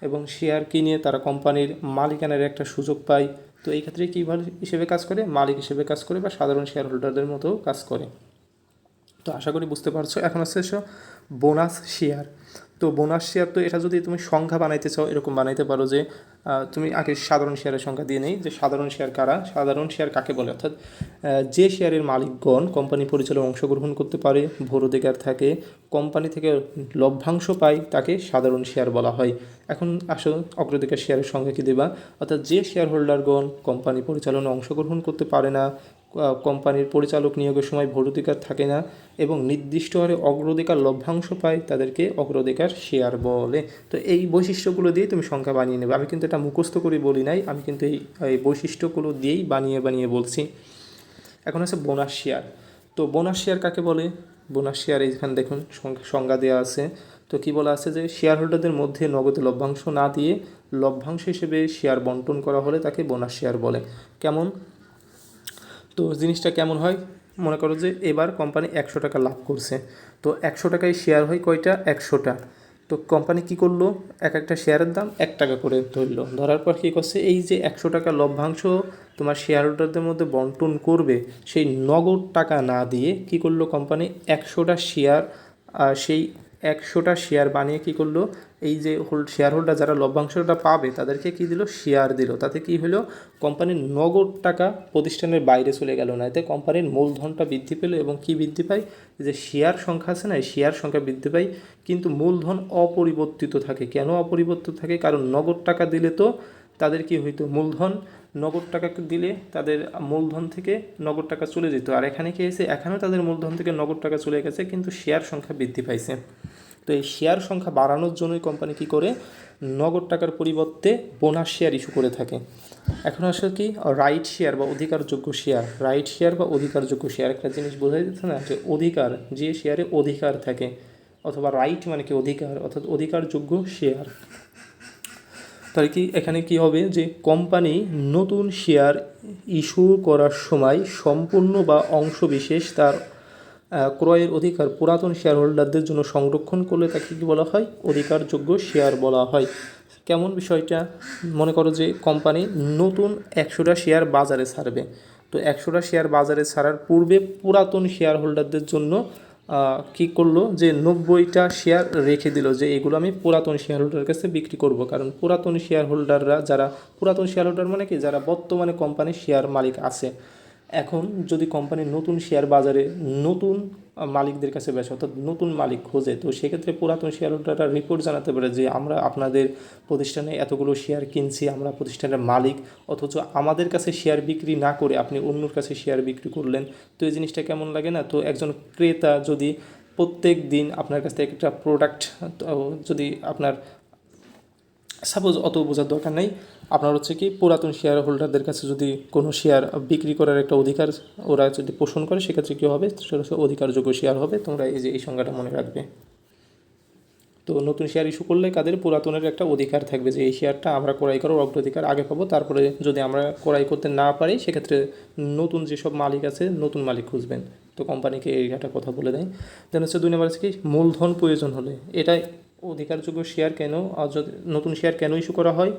Speaker 1: এবং শেয়ার কিনে তারা কোম্পানির মালিকানার একটা সুযোগ পায়। তো এই ক্ষেত্রে কীভাবে হিসেবে কাজ করে, মালিক হিসেবে কাজ করে বা সাধারণ শেয়ার হোল্ডারদের মতো কাজ করে। তো আশা করি বুঝতে পারছো। এখন হচ্ছে বোনাস শেয়ার। তো বোনাস শেয়ার, তো এটা যদি তুমি সংখ্যা বানাইতে চাও এরকম বানাইতে পারো যে তুমি আগে সাধারণ শেয়ারের সংখ্যা দিয়ে নেই যে সাধারণ শেয়ার কারা, সাধারণ শেয়ার কাকে বলে, অর্থাৎ যে শেয়ারের মালিকগণ কোম্পানি পরিচালনায় অংশগ্রহণ করতে পারে, ভোর অধিকার থাকে, কোম্পানি থেকে লভ্যাংশ পায়, তাকে সাধারণ শেয়ার বলা হয়। এখন আসো অগ্রাধিকার শেয়ারের সংখ্যা কী দেবা, অর্থাৎ যে শেয়ার হোল্ডারগণ কোম্পানি পরিচালনায় অংশগ্রহণ করতে পারে না, কোম্পানির পরিচালক নিয়োগের সময় ভোট অধিকার থাকে না এবং নির্দিষ্ট হারে অগ্রাধিকার লভ্যাংশ পায়, তাদেরকে অগ্রাধিকার শেয়ার বলে। তো এই বৈশিষ্ট্যগুলো দিয়ে তুমি সংখ্যা বানিয়ে নেবে। আমি কিন্তু এটা মুখস্থ করে বলি নাই, আমি কিন্তু এই বৈশিষ্ট্যগুলো দিয়েই বানিয়ে বলছি। এখন আছে বোনাস শেয়ার। তো বোনাস শেয়ার কাকে বলে, বোনাস শেয়ার এইখানে দেখুন সংজ্ঞা দেওয়া আছে। তো কী বলা আছে যে শেয়ার হোল্ডারদের মধ্যে নগদে লভ্যাংশ না দিয়ে লভ্যাংশ হিসেবে শেয়ার বন্টন করা হলে তাকে বোনাস শেয়ার বলে। কেমন, তো জিনিসটা কেমন হয়, মনে করো যে এবার কোম্পানি 100 টাকা লাভ করছে, তো 100 টাকায় শেয়ার হয় কয়টা, 100টা। তো কোম্পানি কি করলো, একটা শেয়ারের দাম 1 টাকা করে ধরলো, ধরার পর কী করছে, এই যে 100 টাকা লভ্যাংশ তোমার শেয়ার হোল্ডারদের মধ্যে বন্টন করবে, সেই নগদ টাকা না দিয়ে কি করলো কোম্পানি, 100টা শেয়ার, সেই 100টা শেয়ার বানিয়ে কি করলো, এই যে শেয়ার হোল্ডার যারা লভ্যাংশটা পাবে তাদেরকে কি দিল, শেয়ার দিল। তাতে কি হলো, কোম্পানির নগদ টাকা প্রতিষ্ঠানের বাইরে চলে গেল না, এতে কোম্পানির মূলধনটা বৃদ্ধি পেল এবং কি বৃদ্ধি পায়, যে শেয়ার সংখ্যা আছে না, এই শেয়ার সংখ্যা বৃদ্ধি পায়, কিন্তু মূলধন অপরিবর্তিত থাকে। কেন অপরিবর্তিত থাকে, কারণ নগদ টাকা দিলে তো তাদের কি হইতো, মূলধন, নগদ টাকা দিলে তাদের মূলধন থেকে নগদ টাকা চলে যেত, আর এখানে কি হয়েছে, এখানেও তাদের মূলধন থেকে নগদ টাকা চলে গেছে কিন্তু শেয়ার সংখ্যা বৃদ্ধি পাইছে। তো এই শেয়ার সংখ্যা বাড়ানোর জন্যই কোম্পানি কী করে, নগদ টাকার পরিবর্তে বোনাস শেয়ার ইস্যু করে থাকে। এখন আসলে কি রাইট শেয়ার বা অধিকারযোগ্য শেয়ার, রাইট শেয়ার বা অধিকারযোগ্য শেয়ার, একটা জিনিস বোঝা যাচ্ছে না, যে অধিকার, যে শেয়ারে অধিকার থাকে, অথবা রাইট মানে কি অধিকার, অর্থাৎ অধিকারযোগ্য শেয়ার। তাহলে কি এখানে কি হবে, যে কোম্পানি নতুন শেয়ার ইস্যু করার সময় সম্পূর্ণ বা অংশবিশেষ তার ক্রয়ের অধিকার পুরাতন শেয়ার হোল্ডারদের জন্য সংরক্ষণ করলে তাকে কী বলা হয়, অধিকারযোগ্য শেয়ার বলা হয়। কেমন বিষয়টা, মনে করো যে কোম্পানি নতুন 100টা শেয়ার বাজারে ছাড়বে, তো 100টা শেয়ার বাজারে ছাড়ার পূর্বে পুরাতন শেয়ার হোল্ডারদের জন্য কী করলো, যে 90টা শেয়ার রেখে দিল, যে এগুলো আমি পুরাতন শেয়ার হোল্ডারের কাছে বিক্রি করব। কারণ পুরাতন শেয়ার হোল্ডাররা যারা, পুরাতন শেয়ার হোল্ডার মানে কি, যারা বর্তমানে কোম্পানির শেয়ার মালিক আছে, এখন যদি কোম্পানির নতুন শেয়ার বাজারে নতুন মালিকদের কাছে বেচে, অর্থাৎ নতুন মালিক খোঁজে, তো সেক্ষেত্রে পুরাতন শেয়ার হোল্ডাররা রিপোর্ট জানাতে পারে যে আমরা আপনাদের প্রতিষ্ঠানে এতগুলো শেয়ার কিনছি, আমরা প্রতিষ্ঠানের মালিক, অথচ আমাদের কাছে শেয়ার বিক্রি না করে আপনি অন্যর কাছে শেয়ার বিক্রি করলেন। তো এই জিনিসটা কেমন লাগে না, তো একজন ক্রেতা যদি প্রত্যেক দিন আপনার কাছ থেকে একটা প্রোডাক্ট, যদি আপনার সাপোজ, অত বোঝার দরকার নেই, আপনার হচ্ছে কি পুরাতন শেয়ার হোল্ডারদের কাছে যদি কোনো শেয়ার বিক্রি করার একটা অধিকার ওরা যদি পোষণ করে, সেক্ষেত্রে কী হবে, সেটা অধিকারযোগ্য শেয়ার হবে। তোমরা এই যে এই সংজ্ঞাটা মনে রাখবে। তো নতুন শেয়ার ইস্যু করলে কাদের, পুরাতনের একটা অধিকার থাকবে, যে এই শেয়ারটা আমরা ক্রয় করার অগ্রাধিকার আগে পাবো, তারপরে যদি আমরা ক্রয় করতে না পারি সেক্ষেত্রে নতুন যেসব মালিক আছে নতুন মালিক খুঁজবেন। তো কোম্পানিকে এই একটা কথা বলে দেয়। দেন হচ্ছে 2 নম্বর হচ্ছে কি, মূলধন প্রয়োজন হলে, এটাই অধিকারযোগ্য শেয়ার কেন, যদি নতুন শেয়ার কেন ইস্যু করা হয়,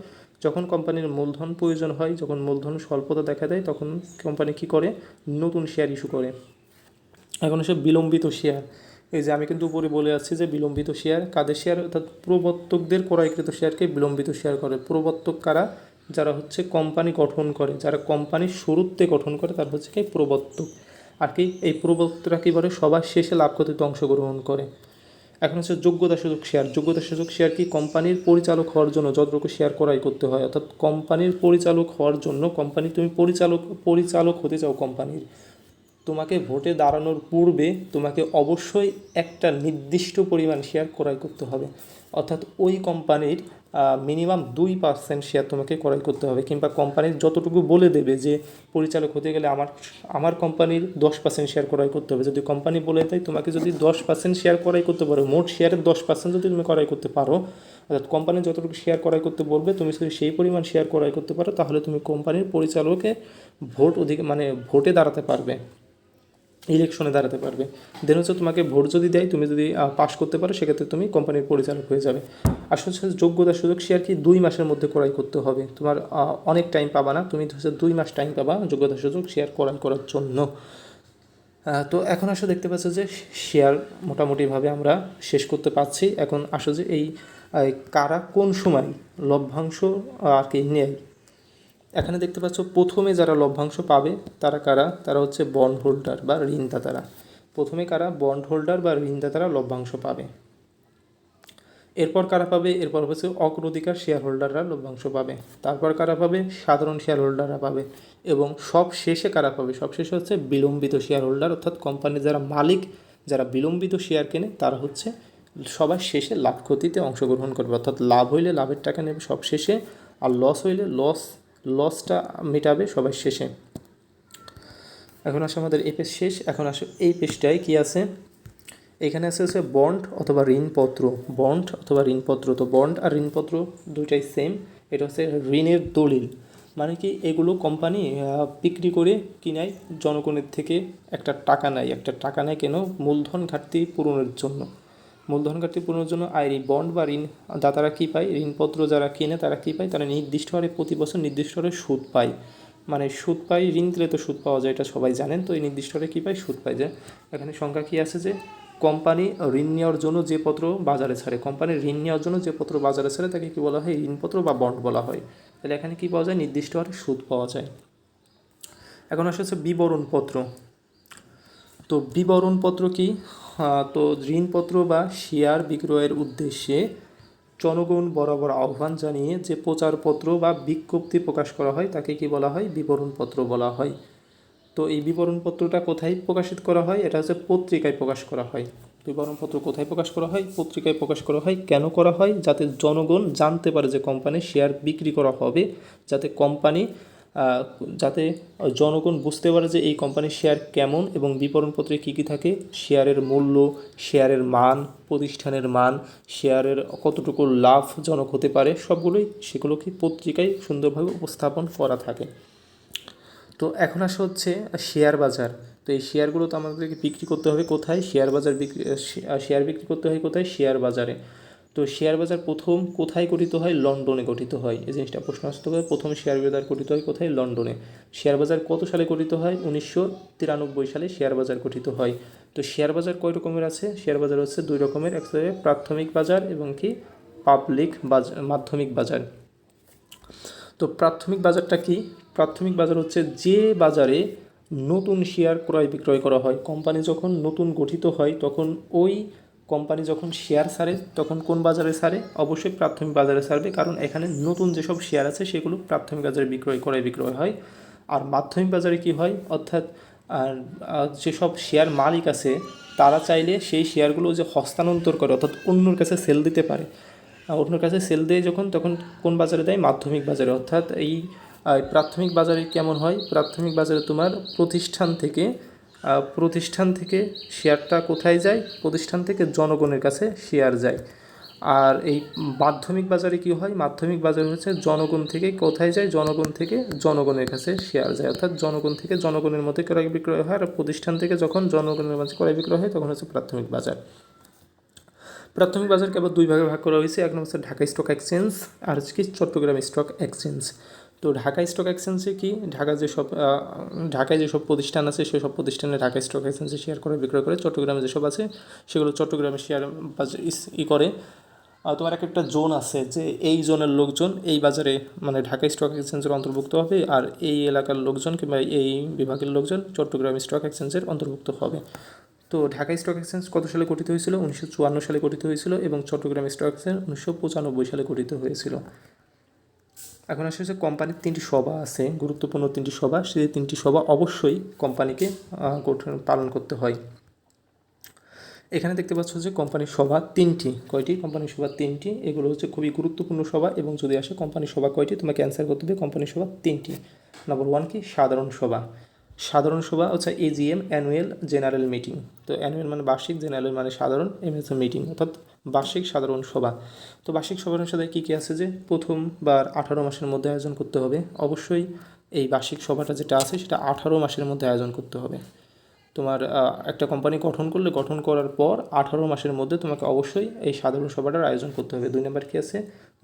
Speaker 1: যখন কোম্পানির মূলধন প্রয়োজন হয়, যখন মূলধন স্বল্পতা দেখা দেয়, তখন কোম্পানি কী করে, নতুন শেয়ার ইস্যু করে। এখন হচ্ছে বিলম্বিত শেয়ার। এই যে আমি কিন্তু উপরে বলে আসছি যে বিলম্বিত শেয়ার কাদের শেয়ার, অর্থাৎ প্রবর্তকদের ক্রয়কৃত শেয়ারকে বিলম্বিত শেয়ার করে। প্রবর্তক কারা, যারা হচ্ছে কোম্পানি গঠন করে, যারা কোম্পানির শুরুতে গঠন করে, তার হচ্ছে কি প্রবর্তক। আর কি এই প্রবর্তকরা কী বলে, সবার শেষে লাভ ক্ষতিতে অংশগ্রহণ করে। এখন হচ্ছে যোগ্যতা সুযোগ শেয়ার। যোগ্যতা সুযোগ শেয়ার কি? কোম্পানির পরিচালক হওয়ার জন্য যতটুকু শেয়ার ক্রয় করতে হয়, অর্থাৎ কোম্পানির পরিচালক হওয়ার জন্য, তুমি পরিচালক হতে চাও কোম্পানির, তোমাকে ভোটে দাঁড়ানোর পূর্বে তোমাকে অবশ্যই একটা নির্দিষ্ট পরিমাণ শেয়ার ক্রয় করতে হবে। অর্থাৎ ওই কোম্পানির মিনিমাম 2% শেয়ার তোমাকে ক্রয় করতে হবে, কিংবা কোম্পানির যতটুকু বলে দেবে যে পরিচালক হতে গেলে আমার কোম্পানির 10% শেয়ার ক্রয় করতে হবে। যদি কোম্পানি বলে দেয় তোমাকে যদি 10% শেয়ার ক্রয় করতে পারো, মোট শেয়ারের 10% যদি তুমি ক্রয় করতে পারো, অর্থাৎ কোম্পানি যতটুকু শেয়ার ক্রয় করতে বলবে তুমি যদি সেই পরিমাণ শেয়ার ক্রয় করতে পারো, তাহলে তুমি কোম্পানির পরিচালকে ভোটে দাঁড়াতে পারবে, ইলেকশনে দাঁড়াতে পারবে। দেন হচ্ছে তোমাকে ভোট যদি দেয়, তুমি যদি পাশ করতে পারো, সেক্ষেত্রে তুমি কোম্পানির পরিচালক হয়ে যাবে। আসলে হচ্ছে যোগ্যতা সুযোগ শেয়ার কি 2 মাসের মধ্যে ক্রয় করতে হবে। তোমার অনেক টাইম পাবা না, তুমি হচ্ছে 2 মাস টাইম পাবা যোগ্যতা সুযোগ শেয়ার ক্রয় করার জন্য। তো এখন আসলে দেখতে পাচ্ছ যে শেয়ার মোটামুটিভাবে আমরা শেষ করতে পারছি। এখন আসলে যে এই কারা কোন সময় লভ্যাংশ আর কি নেয়, এখানে দেখতে পাচ্ছ প্রথমে যারা লভ্যাংশ পাবে তারা কারা? তারা হচ্ছে বন্ড হোল্ডার বা ঋণদাতারা। প্রথমে কারা? বন্ড হোল্ডার বা ঋণদাতারা লভ্যাংশ পাবে। এরপর কারা পাবে? এরপর হচ্ছে অগ্রাধিকার শেয়ার হোল্ডাররা লভ্যাংশ পাবে। তারপর কারা পাবে? সাধারণ শেয়ার হোল্ডাররা পাবে। এবং সব শেষে কারা পাবে? সব শেষে হচ্ছে বিলম্বিত শেয়ার হোল্ডার, অর্থাৎ কোম্পানির যারা মালিক, যারা বিলম্বিত শেয়ার কেনে, তারা হচ্ছে সবার শেষে লাভ ক্ষতিতে অংশগ্রহণ করবে। অর্থাৎ লাভ হইলে লাভের টাকা নেবে সব শেষে, আর লস হইলে লসটা মেটাবে সবার শেষে। এখন আসে আমাদের এই পেজ শেষ। এখন আসে এই পেজটায় কী আছে, এখানে আছে হচ্ছে বন্ড অথবা ঋণপত্র। বন্ড অথবা ঋণপত্র, তো বন্ড আর ঋণপত্র দুইটাই সেম। এটা হচ্ছে ঋণের দলিল, মানে কি এগুলো কোম্পানি বিক্রি করে কিনায় জনগণের থেকে একটা টাকা নেয় কেন? মূলধন ঘাটতি পূরণের জন্য। মূলধন ঘাটতি পূরণের জন্য। আর এই বন্ড বা ঋণ দাতারা কী পায়? ঋণপত্র যারা কিনে তারা কী পায়? তারা নির্দিষ্ট হারে প্রতি বছর নির্দিষ্ট হারে সুদ পায়। মানে সুদ পায়, ঋণ দিলে তো সুদ পাওয়া যায়, এটা সবাই জানেন। তো এই নির্দিষ্ট হারে কী পায়? সুদ পায়। যে এখানে সংখ্যা কী আছে, যে কোম্পানি ঋণ নেওয়ার জন্য যে পত্র বাজারে ছাড়ে, কোম্পানির ঋণ নেওয়ার জন্য যে পত্র বাজারে ছাড়ে তাকে কী বলা হয়? ঋণপত্র বা বন্ড বলা হয়। তাহলে এখানে কী পাওয়া যায়? নির্দিষ্ট হারে সুদ পাওয়া যায়। এখন আসে হচ্ছে বিবরণপত্র। তো বিবরণপত্র কি? তো ঋণপত্র বা শেয়ার বিক্রয়ের উদ্দেশ্যে জনগণ বরাবর আহ্বান জানিয়ে যে প্রচারপত্র বা বিজ্ঞপ্তি প্রকাশ করা হয় তাকে কি বলা হয়? বিবরণপত্র বলা হয়। তো এই বিবরণপত্রটা কোথায় প্রকাশিত করা হয়? এটা হচ্ছে পত্রিকায় প্রকাশ করা হয়। বিবরণপত্র কোথায় প্রকাশ করা হয়? পত্রিকায় প্রকাশ করা হয়। কেন করা হয়? যাতে জনগণ জানতে পারে যে কোম্পানির শেয়ার বিক্রি করা হবে, যাতে জনগণ বুঝতে পারে যে এই কোম্পানির শেয়ার কেমন, এবং বিবরণপত্রে কী কী থাকে? শেয়ারের মূল্য, শেয়ারের মান, প্রতিষ্ঠানের মান, শেয়ারের কতটুকু লাভজনক হতে পারে, সেগুলোকে পত্রিকায় সুন্দরভাবে উপস্থাপন করা থাকে। তো এখন আসা হচ্ছে শেয়ার বাজার। তো এই শেয়ারগুলো তো আমাদেরকে বিক্রি করতে হবে কোথায়? শেয়ার বিক্রি করতে হয় কোথায়? শেয়ার বাজারে। তো শেয়ার বাজার প্রথম কোথায় গঠিত হয়? লন্ডনে গঠিত হয়। এই জিনিসটা প্রশ্ন আসতে পারে, প্রথম শেয়ার বাজার গঠিত হয় কোথায়? লন্ডনে। শেয়ার বাজার কত সালে গঠিত হয়? 1993 সালে শেয়ার বাজার গঠিত হয়। তো শেয়ার বাজার কয় রকমের আছে? শেয়ার বাজার হচ্ছে 2 রকমের, একটা প্রাথমিক বাজার এবং কি পাবলিক বাজার, মাধ্যমিক বাজার। তো প্রাথমিক বাজারটা কি? প্রাথমিক বাজার হচ্ছে যে বাজারে নতুন শেয়ার ক্রয় বিক্রয় করা হয়। কোম্পানি যখন নতুন গঠিত হয় তখন ওই কোম্পানি যখন শেয়ার ছাড়ে তখন কোন বাজারে ছাড়ে? অবশ্যই প্রাথমিক বাজারে ছাড়বে, কারণ এখানে নতুন যেসব শেয়ার আছে সেগুলো প্রাথমিক বাজারে ক্রয় বিক্রয় হয়। আর মাধ্যমিক বাজারে কি হয়? অর্থাৎ যেসব শেয়ার মালিক আছে তারা চাইলে সেই শেয়ারগুলো যে হস্তান্তর করে, অর্থাৎ অন্যর কাছে সেল দিতে পারে। অন্যের কাছে সেল দেয় তখন কোন বাজারে দেয়? মাধ্যমিক বাজারে। অর্থাৎ এই প্রাথমিক বাজারে কেমন হয়? প্রাথমিক বাজারে তোমার প্রতিষ্ঠান থেকে শেয়ারটা কোথায় যায়? প্রতিষ্ঠান থেকে জনগণের কাছে শেয়ার যায়। আর এই মাধ্যমিক বাজারে কি হয়? মাধ্যমিক বাজার হচ্ছে জনগণ থেকে কোথায় যায়? জনগণ থেকে জনগণের কাছে শেয়ার যায়। অর্থাৎ জনগণ থেকে জনগণের মধ্যে ক্রয় বিক্রয় হয়, আর প্রতিষ্ঠান থেকে যখন জনগণের মাঝে ক্রয় বিক্রয় হয় তখন হচ্ছে প্রাথমিক বাজার। প্রাথমিক বাজারকে আবার 2 ভাগে ভাগ করা হয়েছে। এক নম্বর হচ্ছে ঢাকা স্টক এক্সচেঞ্জ, আর হচ্ছে কি চট্টগ্রাম স্টক এক্সচেঞ্জ। তো ঢাকা স্টক এক্সচেঞ্জে কি? ঢাকায় যেসব প্রতিষ্ঠান আছে সেসব প্রতিষ্ঠানে ঢাকা স্টক এক্সচেঞ্জে শেয়ার করে বিক্রয় করে। চট্টগ্রামে যেসব আছে সেগুলো চট্টগ্রামে শেয়ার করে। তোমার একটা জোন আছে যে এই জোনের লোকজন এই বাজারে মানে ঢাকা স্টক এক্সচেঞ্জের অন্তর্ভুক্ত হবে, আর এই এলাকার লোকজন কিংবা এই বিভাগের লোকজন চট্টগ্রাম স্টক এক্সচেঞ্জের অন্তর্ভুক্ত হবে। তো ঢাকা স্টক এক্সচেঞ্জ কত সালে গঠিত হয়েছিল? 1954 সালে গঠিত হয়েছিল এবং চট্টগ্রাম স্টক এক্সচেঞ্জ 1995 সালে গঠিত হয়েছিল। এখন আসলে হচ্ছে কোম্পানির 3টি সভা আছে, গুরুত্বপূর্ণ 3টি সভা, সেই 3টি সভা অবশ্যই কোম্পানিকে পালন করতে হয়। এখানে দেখতে পাচ্ছ যে কোম্পানির সভা 3টি, কয়টি? কোম্পানির সভা 3টি, এগুলো হচ্ছে খুবই গুরুত্বপূর্ণ সভা এবং যদি আসে কোম্পানির সভা কয়টি তোমাকে অ্যান্সার করতে হবে কোম্পানির সভা 3টি। নাম্বার 1 কি? সাধারণ সভা। সাধারণ সভা হচ্ছে এজিএম, অ্যানুয়াল জেনারেল মিটিং। তো অ্যানুয়াল মানে বার্ষিক, জেনারেল মানে সাধারণ, এমএসএ মিটিং অর্থাৎ বার্ষিক সাধারণ সভা। তো বার্ষিক সাধারণ সভায় কী কী আছে যে প্রথমবার 18 মাসের মধ্যে আয়োজন করতে হবে। অবশ্যই এই বার্ষিক সভাটা যেটা আছে সেটা 18 মাসের মধ্যে আয়োজন করতে হবে। তোমার একটা কোম্পানি গঠন করলে গঠন করার পর 18 মাসের মধ্যে তোমাকে অবশ্যই এই সাধারণ সভাটার আয়োজন করতে হবে। 2 নম্বর কী আছে?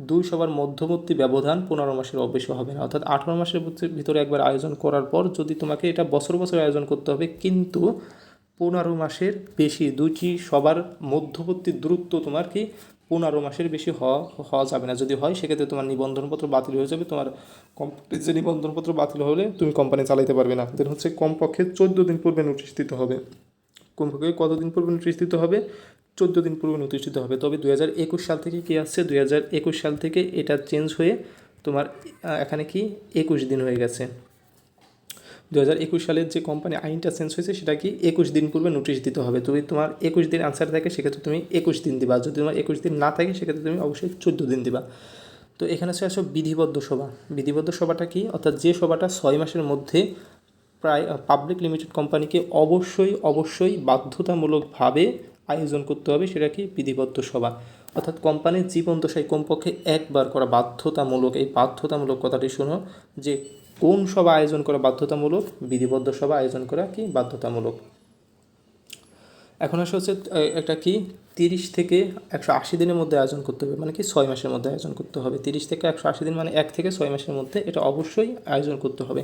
Speaker 1: 2 সভার মধ্যবর্তী ব্যবধান 15 মাসের বেশি হবে না, অর্থাৎ 18 মাসের ভিতরে একবার আয়োজন করার পর যদি তোমাকে এটা বছর বছর আয়োজন করতে হবে, কিন্তু 15 মাসের বেশি 2টি সবার মধ্যবর্তী দূরত্ব তোমার কি 15 মাসের বেশি হওয়া যাবে না। যদি হয় সেক্ষেত্রে তোমার নিবন্ধনপত্র বাতিল হয়ে যাবে। তোমার কোম্পানির যে নিবন্ধনপত্র বাতিল হলে তুমি কোম্পানি চালাইতে পারবে না। দেন হচ্ছে কমপক্ষে 14 দিন পূর্বে নোটিশ দিতে হবে। কমপক্ষে কতদিন পূর্বে নোটিশ দিতে হবে? 14 দিন পূর্বে নোটিশ দিতে হবে। তবে 2021 সাল থেকে কী আসছে? 2021 সাল থেকে এটা চেঞ্জ হয়ে তোমার এখানে কি 21 দিন হয়ে গেছে। 2021 সালের যে কোম্পানি আইনটা চেঞ্জ হয়েছে সেটা কি 21 দিন পূর্বে নোটিশ দিতে হবে। তুমি তোমার 21 দিন আনসার থাকে সেক্ষেত্রে তুমি 21 দিন দিবা, যদি তোমার 21 দিন না থাকে সেক্ষেত্রে তুমি অবশ্যই 14 দিন দিবা। তো এখানে আসো বিধিবদ্ধ সভা। বিধিবদ্ধ সভাটা কি? অর্থাৎ যে সভাটা 6 মাসের মধ্যে প্রায় পাবলিক লিমিটেড কোম্পানিকে অবশ্যই বাধ্যতামূলকভাবে আয়োজন করতে হবে, সেটা কি? বিধিবদ্ধ সভা। অর্থাৎ কোম্পানির জীবন দশায় কমপক্ষে একবার করা বাধ্যতামূলক। এই বাধ্যতামূলক কথাটি শোনো যে কোন সভা আয়োজন করা বাধ্যতামূলক? বিধিবদ্ধ সভা আয়োজন করা কি বাধ্যতামূলক। এখন আসলে হচ্ছে একটা কি 30 থেকে 180 দিনের মধ্যে আয়োজন করতে হবে, মানে কি 6 মাসের মধ্যে আয়োজন করতে হবে। 30 থেকে 180 দিন মানে 1 থেকে 6 মাসের মধ্যে এটা অবশ্যই আয়োজন করতে হবে।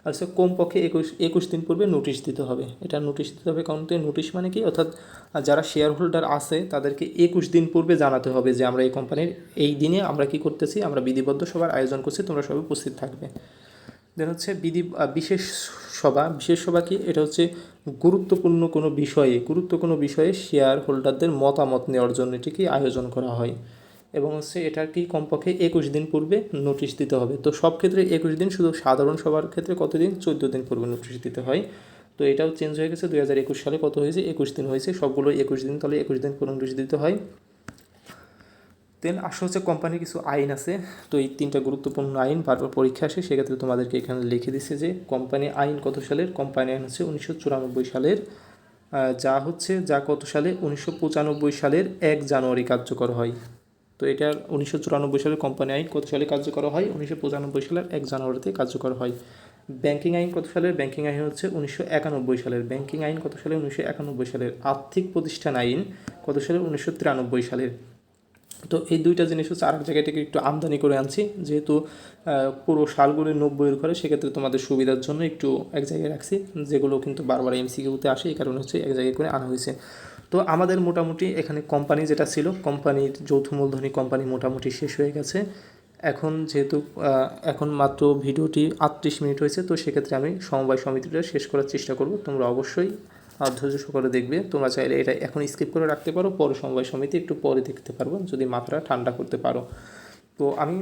Speaker 1: আর হচ্ছে কমপক্ষে 21 দিন পূর্বে নোটিশ দিতে হবে। এটা নোটিশ দিতে হবে কারণ নোটিশ মানে কি? অর্থাৎ যারা শেয়ার হোল্ডার আছে তাদেরকে 21 দিন পূর্বে জানাতে হবে যে আমরা এই কোম্পানির এই দিনে আমরা কি করতেছি, আমরা বিধিবদ্ধ সভার আয়োজন করছি, তোমরা সবাই উপস্থিত থাকবে। দেন হচ্ছে বিশেষ সভা। বিশেষ সভা কি? এটা হচ্ছে গুরুত্বপূর্ণ কোনো বিষয়ে শেয়ার হোল্ডারদের মতামত নেওয়ার জন্য এটিকে আয়োজন করা হয় এবং হচ্ছে এটার কি কমপক্ষে 21 দিন পূর্বে নোটিশ দিতে হবে। তো সব ক্ষেত্রে 21 দিন, শুধু সাধারণ সভার ক্ষেত্রে কতদিন? 14 দিন পূর্বে নোটিশ দিতে হয়। তো এটাও চেঞ্জ হয়ে গেছে। 2021 সালে কত হয়েছে? 21 দিন হয়েছে। সবগুলো 21 দিন, তাহলে 21 দিন পূর্বে নোটিশ দিতে হয়। দেন আসলে হচ্ছে কোম্পানির কিছু আইন আছে। তো এই 3টা গুরুত্বপূর্ণ আইন বারবার পরীক্ষা আসে, সেক্ষেত্রে তোমাদেরকে এখানে লিখে দিচ্ছে যে কোম্পানি আইন কত সালের? কোম্পানি আইন হচ্ছে 1994 সালের, যা কত সালে? 1995 সালের 1 জানুয়ারি কার্যকর হয়। তো এটার 1994 সালের কোম্পানি আইন কত সালে কার্যকর হয়? 1995 সালের 1 জানুয়ারিতে কার্যকর হয়। ব্যাংকিং আইন কত সালের? ব্যাংকিং আইন হচ্ছে 1991 সালের। ব্যাংকিং আইন কত সালে? 1991 সালের। আর্থিক প্রতিষ্ঠান আইন কত সালের? 1993 সালের। তো এই 2টা জিনিস হচ্ছে আরেক জায়গা থেকে একটু আমদানি করে আনছি, যেহেতু পুরো সালগুলি 90-এর ঘরে, সেক্ষেত্রে তোমাদের সুবিধার জন্য একটু এক জায়গায় রাখছি, যেগুলো কিন্তু বারবার এমসিকিউতে আসে, এই কারণে হচ্ছে এক জায়গায় করে আনা হয়েছে। তো আমাদের মোটামুটি এখানে কোম্পানি যেটা ছিল, কোম্পানির যৌথ মূলধনী কোম্পানি মোটামুটি শেষ হয়ে গেছে। এখন যেহেতু এখন মাত্র ভিডিওটি 38 মিনিট হয়েছে, তো সেক্ষেত্রে আমি সমবায় সমিতিটা শেষ করার চেষ্টা করব। তোমরা অবশ্যই ধৈর্য সহকারে দেখবে। তোমরা চাইলে এটা এখন স্কিপ করে রাখতে পারো, পরে সমবায় সমিতি একটু পরে দেখতে পারবো যদি মাথাটা ঠান্ডা করতে পারো। তো আমি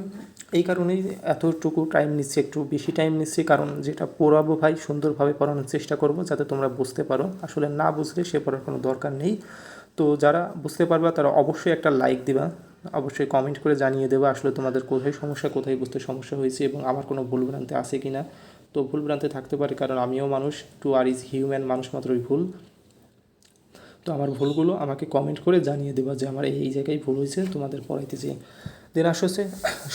Speaker 1: এই কারণেই এতটুকু টাইম নিচ্ছি, একটু বেশি টাইম নিচ্ছি, কারণ যেটা পড়াবো ভাই সুন্দরভাবে পড়ানোর চেষ্টা করব যাতে তোমরা বুঝতে পারো। আসলে না বুঝলে সে পড়ার কোনো দরকার নেই। তো যারা বুঝতে পারবা তারা অবশ্যই একটা লাইক দিবা, অবশ্যই কমেন্ট করে জানিয়ে দেবা আসলে তোমাদের কোথায় সমস্যা, কোথায় বুঝতে সমস্যা হয়েছে এবং আমার কোনো ভুলভ্রান্তি আছে কি না। তো ভুলভ্রান্তি থাকতে পারে, কারণ আমিও মানুষ, টু আর ইজ হিউম্যান, মানুষ মাত্রই ভুল। তো আমার ভুলগুলো আমাকে কমেন্ট করে জানিয়ে দেবা যে আমার এই জায়গায় ভুল হয়েছে তোমাদের পড়াইতে যেয়ে। দেন আসছে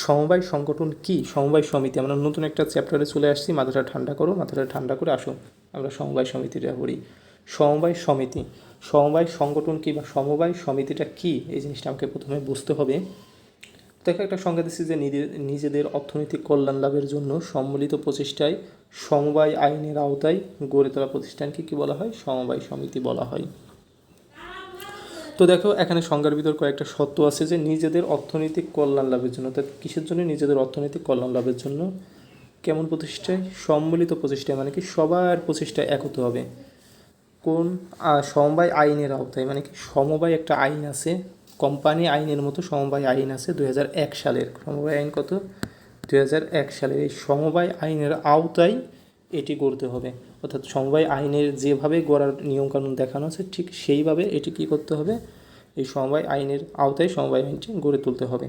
Speaker 1: সমবায় সংগঠন কি? সমবায় সমিতি। আমরা নতুন একটা চ্যাপ্টারে চলে আসছি। মাথাটা ঠান্ডা করে আসো, আমরা সমবায় সমিতিটা পড়ি। সমবায় সমিতি, সমবায় সংগঠন কি বা সমবায় সমিতিটা কি, এই জিনিসটা আমাকে প্রথমে বুঝতে হবে। দেখো একটা সংজ্ঞা দিচ্ছি যে নিজেদের অর্থনৈতিক কল্যাণ লাভের জন্য সম্মিলিত প্রচেষ্টায় সমবায় আইনের আওতায় গড়ে তোলা প্রতিষ্ঠানকে কী বলা হয়? সমবায় সমিতি বলা হয়। তো দেখো এখানে সংজ্ঞার ভিতর কয়েকটা শর্ত আছে যে নিজেদের অর্থনৈতিক কল্যাণ লাভের জন্য, অর্থাৎ কিসের জন্য? নিজেদের অর্থনৈতিক কল্যাণ লাভের জন্য। কেমন প্রচেষ্টায়? সম্মিলিত প্রচেষ্টায়, মানে কি সবার প্রচেষ্টা এক হতে হবে। কোন সমবায় আইনের আওতায়, মানে কি সমবায় একটা আইন আছে, কোম্পানি আইনের মতো সমবায় আইন আছে 2001 সালের। সমবায় আইন কত? 2001 সালের। এই সমবায় আইনের আওতায় এটি করতে হবে, অর্থাৎ সমবায় আইনের যেভাবে গড়ার নিয়মকানুন দেখানো আছে ঠিক সেইভাবে এটি কী করতে হবে, এই সমবায় আইনের আওতায় সমবায় আইনটি গড়ে তুলতে হবে।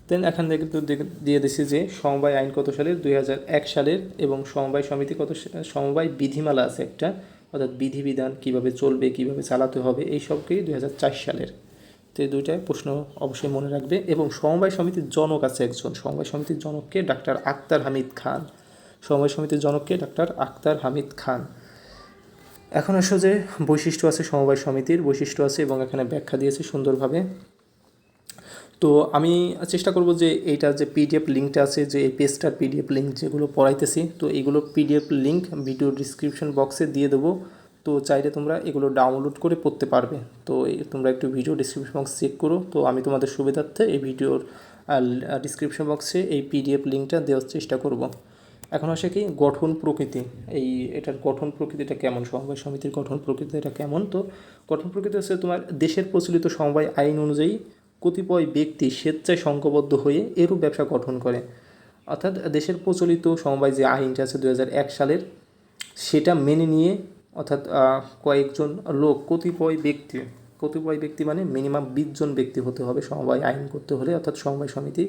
Speaker 1: দেন এখান থেকে তো দিয়ে দিছি যে সমবায় আইন কত সালের, 2001 সালের, এবং সমবায় সমিতি কত, সমবায় বিধিমালা আছে একটা, অর্থাৎ বিধিবিধান কীভাবে চলবে, কীভাবে চালাতে হবে, এই সবকেই 2004 সালের। তো এই দুইটাই প্রশ্ন অবশ্যই মনে রাখবে। এবং সমবায় সমিতির জনক আছে একজন, সমবায় সমিতির জনককে ডাক্তার আক্তার হামিদ খান। সমবায় সমিতির জনককে ডাক্তার আক্তার হামিদ খান। এখন আসো যে বৈশিষ্ট্য আছে সমবায় সমিতির, বৈশিষ্ট্য আছে এবং এখানে ব্যাখ্যা দিয়েছে সুন্দরভাবে। তো আমি চেষ্টা করব যে এইটা যে পিডিএফ লিঙ্কটা আছে, যে এই পেজটার পিডিএফ লিঙ্ক যেগুলো পড়াইতেছি, তো এগুলো পিডিএফ লিঙ্ক ভিডিও ডিসক্রিপশন বক্সে দিয়ে দেবো। তো চাইলে তোমরা এগুলো ডাউনলোড করে পড়তে পারবে। তো তোমরা একটু ভিডিও ডিসক্রিপশন বক্স চেক করো। তো আমি তোমাদের সুবিধার্থে এই ভিডিওর ডিসক্রিপশন বক্সে এই পিডিএফ লিঙ্কটা দেওয়ার চেষ্টা করব। এখন আসে কি গঠন প্রকৃতি, এটার গঠন প্রকৃতিটা কেমন, সমবায় সমিতির গঠন প্রকৃতিটা কেমন। তো গঠন প্রকৃতি হচ্ছে তোমার দেশের প্রচলিত সমবায় আইন অনুযায়ী কতিপয় ব্যক্তি স্বেচ্ছায় সংঘবদ্ধ হয়ে এরূপ ব্যবসা গঠন করে। অর্থাৎ দেশের প্রচলিত সমবায় যে আইনটা আছে 2001 সালের, সেটা মেনে নিয়ে, অর্থাৎ কয়েকজন লোক, কতিপয় ব্যক্তি মানে মিনিমাম 20 জন ব্যক্তি হতে হবে সমবায় আইন করতে হলে, অর্থাৎ সমবায় সমিতি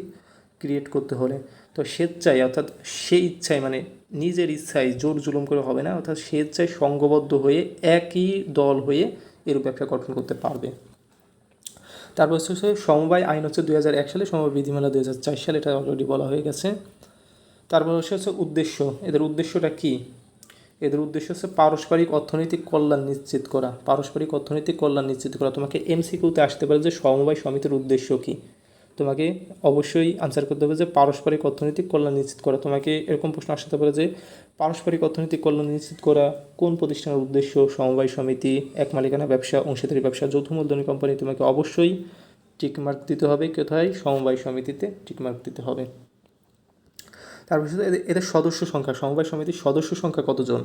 Speaker 1: ক্রিয়েট করতে হলে। তো স্বেচ্ছায়, অর্থাৎ সেই ইচ্ছায়, মানে নিজের ইচ্ছায় জোর জুলুম করে হবে না, অর্থাৎ স্বেচ্ছায় সংঘবদ্ধ হয়ে একই দল হয়ে এরূপ ব্যবসা গঠন করতে পারবে। তারপর হচ্ছে সমবায় আইন হচ্ছে 2001 সালে, সমবায় বিধিমালা 2004 সালে, এটা অলরেডি বলা হয়ে গেছে। তারপর হচ্ছে উদ্দেশ্য, এদের উদ্দেশ্যটা কী? এদের উদ্দেশ্য হচ্ছে পারস্পরিক অর্থনৈতিক কল্যাণ নিশ্চিত করা। পারস্পরিক অর্থনৈতিক কল্যাণ নিশ্চিত করা। তোমাকে এমসিকিউতে আসতে পারে যে সমবায় সমিতির উদ্দেশ্য কী, তোমাকে অবশ্যই আনসার করতে হবে যে পারস্পরিক অর্থনৈতিক কল্যাণ নিশ্চিত করা। তোমাকে এরকম প্রশ্ন আসতে পারে যে পারস্পরিক অর্থনৈতিক কল্যাণ নিশ্চিত করা কোন প্রতিষ্ঠানের উদ্দেশ্য, সমবায় সমিতি, এক মালিকানা ব্যবসা, অংশীদারি ব্যবসা, যৌথ মূলধনী কোম্পানি। তোমাকে অবশ্যই টিকমার্ক দিতে হবে, কোথায়? সমবায় সমিতিতে টিকমার্ক দিতে হবে। তারপর এদের সদস্য সংখ্যা, সমবায় সমিতির সদস্য সংখ্যা কতজন?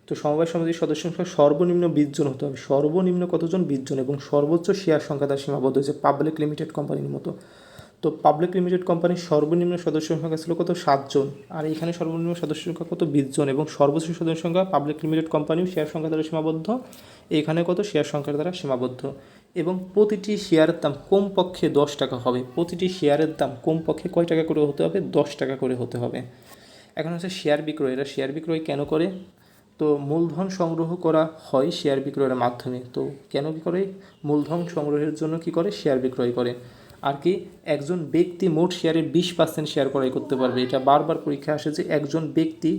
Speaker 1: তো সমবায় সমিতির সদস্য সংখ্যা সর্বনিম্ন 20 জন হতে হবে। সর্বনিম্ন কতজন? 20 জন। এবং সর্বোচ্চ শেয়ার সংখ্যা তার সীমাবদ্ধ হয়েছে পাবলিক লিমিটেড কোম্পানির মতো। তো পাবলিক লিমিটেড কোম্পানির সর্বনিম্ন সদস্য সংখ্যা ছিল কত? 7 জন। আর এখানে সর্বনিম্ন সদস্য সংখ্যা কত? 20 জন। এবং সর্বোচ্চ সদস্য সংখ্যা পাবলিক লিমিটেড কোম্পানিও শেয়ার সংখ্যা দ্বারা সীমাবদ্ধ, এখানে কত? শেয়ার সংখ্যার দ্বারা সীমাবদ্ধ। এবং প্রতিটি শেয়ারের দাম কমপক্ষে 10 টাকা হবে। প্রতিটি শেয়ারের দাম কমপক্ষে কয় টাকা করে হতে হবে? 10 টাকা করে হতে হবে। এখন হচ্ছে শেয়ার বিক্রয়। এরা শেয়ার বিক্রয় কেন করে? তো মূলধন সংগ্রহ করা হয় শেয়ার বিক্রয়ের মাধ্যমে। তো কেন কী করে? মূলধন সংগ্রহের জন্য কী করে? শেয়ার বিক্রয় করে। আর কি, একজন ব্যক্তি মোট শেয়ারের 20% শেয়ার ক্রয় করতে পারবে। এটা বারবার পরীক্ষা আসে যে একজন ব্যক্তি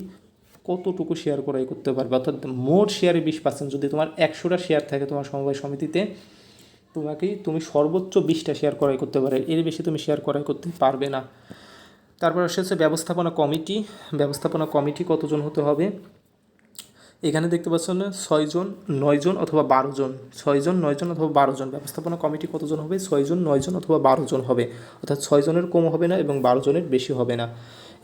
Speaker 1: কতটুকু শেয়ার ক্রয় করতে পারবে, অর্থাৎ মোট শেয়ারের 20%। যদি তোমার 100টা শেয়ার থাকে তোমার সমবায় সমিতিতে, তুমি সর্বোচ্চ 20টা শেয়ার ক্রয় করতে পারবে, এর বেশি তুমি শেয়ার ক্রয় করতে পারবে না। তারপর আসছে ব্যবস্থাপনা কমিটি। ব্যবস্থাপনা কমিটি কতজন হতে হবে? এখানে দেখতে পাচ্ছেন 6 জন, 9 জন অথবা 12 জন। 6 জন, 9 জন অথবা 12 জন। ব্যবস্থাপনা কমিটি কতজন হবে? 6 জন, 9 জন অথবা 12 জন হবে। অর্থাৎ 6 জনের কম হবে না এবং 12 জনের বেশি হবে না।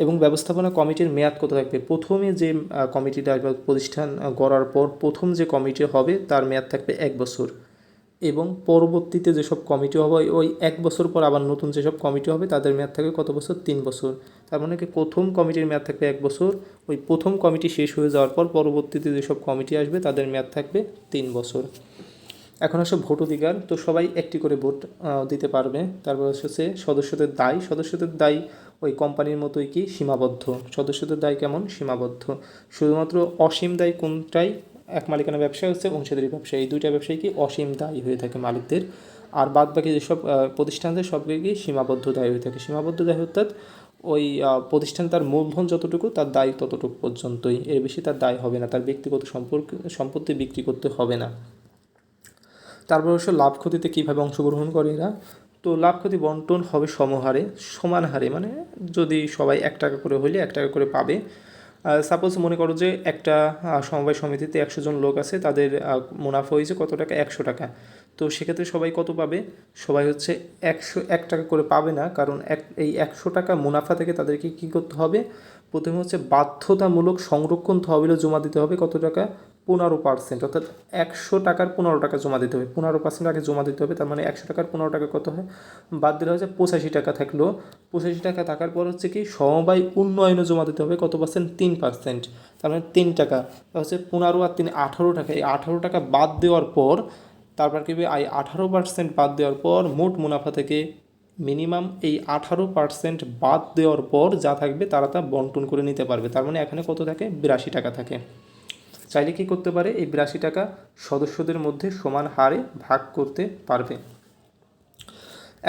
Speaker 1: এবং ব্যবস্থাপনা কমিটির মেয়াদ কত থাকবে? প্রথমে যে কমিটিটা প্রতিষ্ঠান গড়ার পর প্রথম যে কমিটি হবে তার মেয়াদ থাকবে 1 বছর। এবং পরবর্তীতে যেসব কমিটি হবে ওই 1 বছর পর আবার নতুন যেসব কমিটি হবে তাদের মেয়াদ থাকবে কত বছর? 3 বছর। তার মানে কি প্রথম কমিটির মেয়াদ থাকবে 1 বছর, ওই প্রথম কমিটি শেষ হয়ে যাওয়ার পর পরবর্তীতে যেসব কমিটি আসবে তাদের মেয়াদ থাকবে 3 বছর। এখন আসে ভোট অধিকার। তো সবাই একটি করে ভোট দিতে পারবে। তারপর হচ্ছে সদস্যদের দায়। সদস্যদের দায় ওই কোম্পানির মতোই কি সীমাবদ্ধ। সদস্যদের দায় কেমন? সীমাবদ্ধ। শুধুমাত্র অসীম দায় কোনটাই? এক মালিকানা ব্যবসা হচ্ছে অংশীদারি ব্যবসা, এই দুইটা ব্যবসায় কি অসীম দায়ী হয়ে থাকে মালিকদের। আর বাদ বাকি যেসব প্রতিষ্ঠান আছে সবকে কি সীমাবদ্ধ দায়ী হয়ে থাকে। সীমাবদ্ধ দায়ী অর্থাৎ ওই প্রতিষ্ঠান তার মূলধন যতটুকু তার দায় ততটুকু পর্যন্তই, এর বেশি তার দায় হবে না, তার ব্যক্তিগত সম্পত্তি বিক্রি করতে হবে না। তারপর হচ্ছে লাভ ক্ষতিতে কীভাবে অংশগ্রহণ করে এরা? তো লাভ ক্ষতি বন্টন হবে সমহারে, সমান হারে, মানে যদি সবাই 1 টাকা করে হইলে 1 টাকা করে পাবে। সাপোজ মনে করো যে একটা সমবায় সমিতিতে 100 জন লোক আছে, তাদের মুনাফা হয়েছে কত টাকা? 100 টাকা। তো সেক্ষেত্রে সবাই কত পাবে? সবাই হচ্ছে 1 টাকা করে পাবে না, কারণ এই 100 টাকা মুনাফা থেকে তাদেরকে কী করতে হবে? প্রথমে হচ্ছে বাধ্যতামূলক সংরক্ষণ তহবিলে জমা দিতে হবে কত টাকা? 15%, অর্থাৎ 100 টাকার 15 টাকা জমা দিতে হবে, 15% আগে জমা দিতে হবে। তার মানে 100 টাকার 15 টাকা কত হয়, বাদ দিলে হচ্ছে 85 টাকা থাকলো। 85 টাকা থাকার পর হচ্ছে কি সমবায় উন্নয়নে জমা দিতে হবে কত পার্সেন্ট, 3%। তার মানে 3 টাকা হচ্ছে 15 আর 3 18 টাকা। এই 18 টাকা বাদ দেওয়ার পর তারপর কি হবে, এই 18% বাদ দেওয়ার পর মোট মুনাফা থেকে মিনিমাম এই 18% বাদ দেওয়ার পর যা থাকবে তারা তা বন্টন করে নিতে পারবে। তার মানে এখানে কত থাকে, 82 টাকা থাকে। চাইলে কি করতে পারে, এই 82 টাকা সদস্যদের মধ্যে সমান হারে ভাগ করতে পারবে।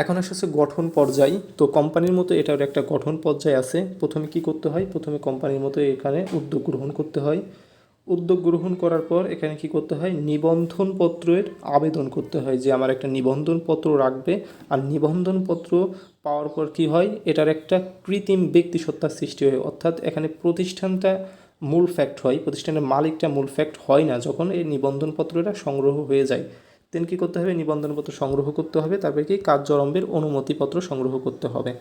Speaker 1: এখন আসছে গঠন পর্যায়। তো কোম্পানির মতো এটার একটা গঠন পর্যায় আছে। প্রথমে কি করতে হয়, প্রথমে কোম্পানির মতো এখানে উদ্যোগ গ্রহণ করতে হয়। উদ্যোগ গ্রহণ করার পর এখানে কি করতে হয়, নিবন্ধনপত্রের আবেদন করতে হয় যে আমার একটা নিবন্ধনপত্র রাখবে। আর নিবন্ধনপত্র পাওয়ার পর কি হয়, এটার একটা কৃত্রিম ব্যক্তিসত্তার সৃষ্টি হয়। অর্থাৎ এখানে প্রতিষ্ঠানটা মূল ফ্যাক্ট হয়, প্রতিষ্ঠানের মালিকটা মূল ফ্যাক্ট হয় না যখন এই নিবন্ধনপত্রটা সংগ্রহ হয়ে যায়। দেন কী করতে হবে, নিবন্ধনপত্র সংগ্রহ করতে হবে, তারপরে কি কার্যারম্ভের অনুমতিপত্র সংগ্রহ করতে হবে।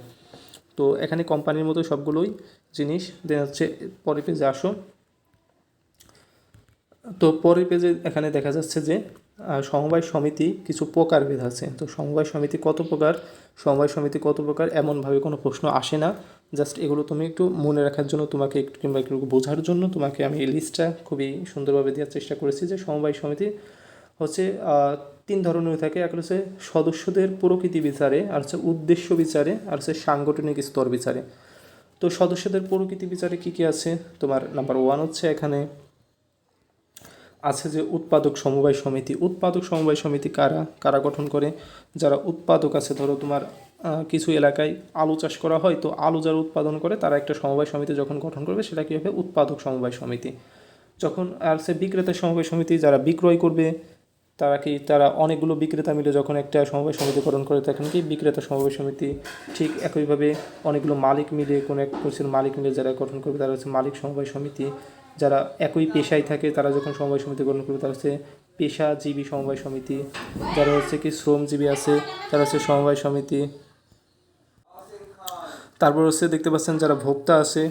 Speaker 1: তো এখানে কোম্পানির মতো সবগুলোই জিনিস। দেন হচ্ছে পরের পেজে আসো। তো পরের পেজে এখানে দেখা যাচ্ছে যে সমবায় সমিতি কিছু প্রকারভেদ আছে। তো সমবায় সমিতি কত প্রকার, সমবায় সমিতি কত প্রকার এমনভাবে কোনো প্রশ্ন আসে না। জাস্ট এগুলো তুমি একটু মনে রাখার জন্য, তোমাকে একটু কিংবা একটু বোঝার জন্য তোমাকে আমি এই লিস্টটা খুবই সুন্দরভাবে দেওয়ার চেষ্টা করেছি। যে সমবায় সমিতি হচ্ছে 3 ধরনের থাকে। এক হচ্ছে সদস্যদের প্রকৃতি বিচারে, আর হচ্ছে উদ্দেশ্য বিচারে, আর হচ্ছে সাংগঠনিক স্তর বিচারে। তো সদস্যদের প্রকৃতি বিচারে কী কী আছে, তোমার নাম্বার 1 হচ্ছে এখানে আছে যে উৎপাদক সমবায় সমিতি। উৎপাদক সমবায় সমিতি কারা কারা গঠন করে, যারা উৎপাদক আছে। ধরো তোমার কিছু এলাকায় আলু চাষ করা হয়, তো আলু যারা উৎপাদন করে তারা একটা সমবায় সমিতি যখন গঠন করবে সেটা কী হবে, উৎপাদক সমবায় সমিতি। যখন আর সে বিক্রেতা সমবায় সমিতি, যারা বিক্রয় করবে তারা অনেকগুলো বিক্রেতা মিলে যখন একটা সমবায় সমিতি গঠন করে তখন কি বিক্রেতা সমবায় সমিতি। ঠিক একইভাবে অনেকগুলো মালিক মিলে কোনো এক কোর্সের মালিক মিলে যারা গঠন করবে তারা হচ্ছে মালিক সমবায় সমিতি। যারা একই পেশায় থাকে তারা যখন সমবায় সমিতি গঠন করবে তারা হচ্ছে পেশাজীবী সমবায় সমিতি। যারা হচ্ছে কি শ্রমজীবী আছে তারা হচ্ছে সমবায় সমিতি। তারপর হচ্ছে দেখতে পাচ্ছেন যারা ভোক্তা আছে,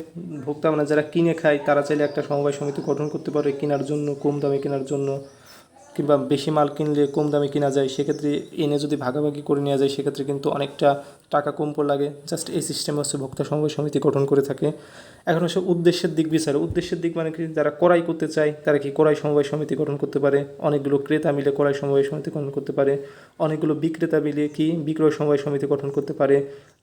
Speaker 1: ভোক্তা মানে যারা কিনে খায়, তারা চাইলে একটা সমবায় সমিতি গঠন করতে পারে কেনার জন্য, কম দামে কেনার জন্য, কিংবা বেশি মাল কিনলে কম দামে কেনা যায়, সেক্ষেত্রে এনে যদি ভাগাভাগি করে নেওয়া যায় সেক্ষেত্রে কিন্তু অনেকটা টাকা কম লাগে। জাস্ট এই সিস্টেম হচ্ছে ভোক্তা সমবায় সমিতি গঠন করে থাকে। এখন হচ্ছে উদ্দেশ্যের দিক বিচারে। উদ্দেশ্যের দিক মানে কি, যারা ক্রয় করতে চায় তারা কি ক্রয় সমবায় সমিতি গঠন করতে পারে। অনেকগুলো ক্রেতা মিলে ক্রয় সমবায় সমিতি গঠন করতে পারে। অনেকগুলো বিক্রেতা মিলে কি বিক্রয় সমবায় সমিতি গঠন করতে পারে।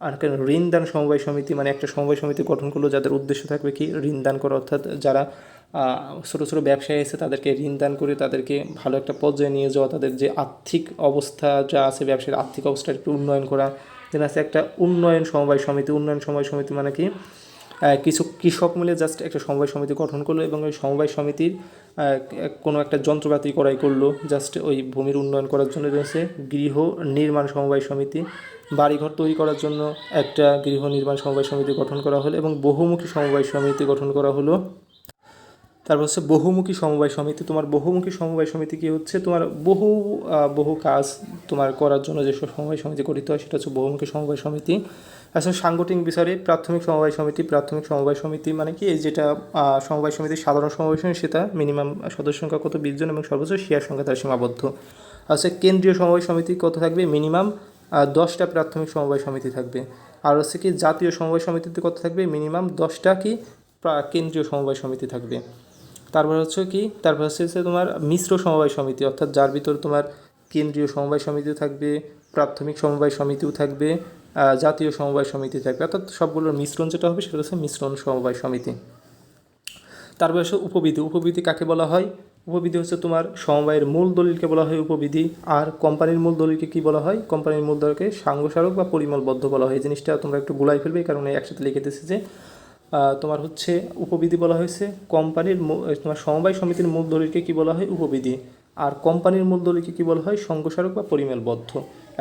Speaker 1: আর কেন ঋণদান সমবায় সমিতি, মানে একটা সমবায় সমিতি গঠন করলো যাদের উদ্দেশ্য থাকবে কি ঋণদান করা, অর্থাৎ যারা ছোটো ছোটো ব্যবসায়ী আছে তাদেরকে ঋণ দান করে তাদেরকে ভালো একটা পর্যায়ে নিয়ে যাওয়া, তাদের যে আর্থিক অবস্থা যা আছে ব্যবসায়ীর আর্থিক অবস্থা একটু উন্নয়ন করা। যেন আছে একটা উন্নয়ন সমবায় সমিতি। উন্নয়ন সমবায় সমিতি মানে কি, কিছু কৃষক মিলে জাস্ট একটা সমবায় সমিতি গঠন করলো এবং ওই সমবায় সমিতির কোনো একটা যন্ত্রপাতি ক্রয় করলো জাস্ট ওই ভূমির উন্নয়ন করার জন্য। রয়েছে গৃহ নির্মাণ সমবায় সমিতি, বাড়িঘর তৈরি করার জন্য একটা গৃহ নির্মাণ সমবায় সমিতি গঠন করা হলো এবং বহুমুখী সমবায় সমিতি গঠন করা হলো। তারপর হচ্ছে বহুমুখী সমবায় সমিতি। তোমার বহুমুখী সমবায় সমিতি কি হচ্ছে, তোমার বহু কাজ তোমার করার জন্য যেসব সমবায় সমিতি গঠিত হয় সেটা হচ্ছে বহুমুখী সমবায় সমিতি। আসলে সাংগঠনিক বিচারে প্রাথমিক সমবায় সমিতি। প্রাথমিক সমবায় সমিতি মানে কি, এই যেটা সমবায় সমিতির সাধারণ সমবায় সমিতি সেটা মিনিমাম সদস্য সংখ্যা কত 20 জন এবং সর্বোচ্চ শেয়ার সংখ্যা তার সীমাবদ্ধ। আচ্ছা কেন্দ্রীয় সমবায় সমিতি কত থাকবে, মিনিমাম 10টা প্রাথমিক সমবায় সমিতি থাকবে। আর হচ্ছে কি জাতীয় সমবায় সমিতিতে কত থাকবে, মিনিমাম 10টা কি কেন্দ্রীয় সমবায় সমিতি থাকবে। তারপর হচ্ছে কি, তারপর হচ্ছে তোমার মিশ্র সমবায় সমিতি, অর্থাৎ যার ভিতর তোমার কেন্দ্রীয় সমবায় সমিতিও থাকবে, প্রাথমিক সমবায় সমিতিও থাকবে, জাতীয় সমবায় সমিতি থাকবে, অর্থাৎ সবগুলোর মিশ্রণ যেটা হবে সেটা হচ্ছে মিশ্রণ সমবায় সমিতি। তারপর হচ্ছে উপবিধি। উপবিধি কাকে বলা হয়, উপবিধি হচ্ছে তোমার সমবায়ের মূল দলিলকে বলা হয় উপবিধি। আর কোম্পানির মূল দলিলকে কি বলা হয়, কোম্পানির মূল দলিলকে সাংগোসারক বা পরিমলবদ্ধ বলা হয়। এই জিনিসটা তোমরা একটু গুলাই ফেলবে, কারণ একসাথে লিখে দিয়েছে যে তোমার হচ্ছে উপবিধি বলা হয়েছে কোম্পানির, তোমার সমবায় সমিতির মূল দলিলকে কী বলা হয়, উপবিধি। আর কোম্পানির মূল দলিলকে কী বলা হয়, সংঘস্মারক বা পরিমেলবদ্ধ।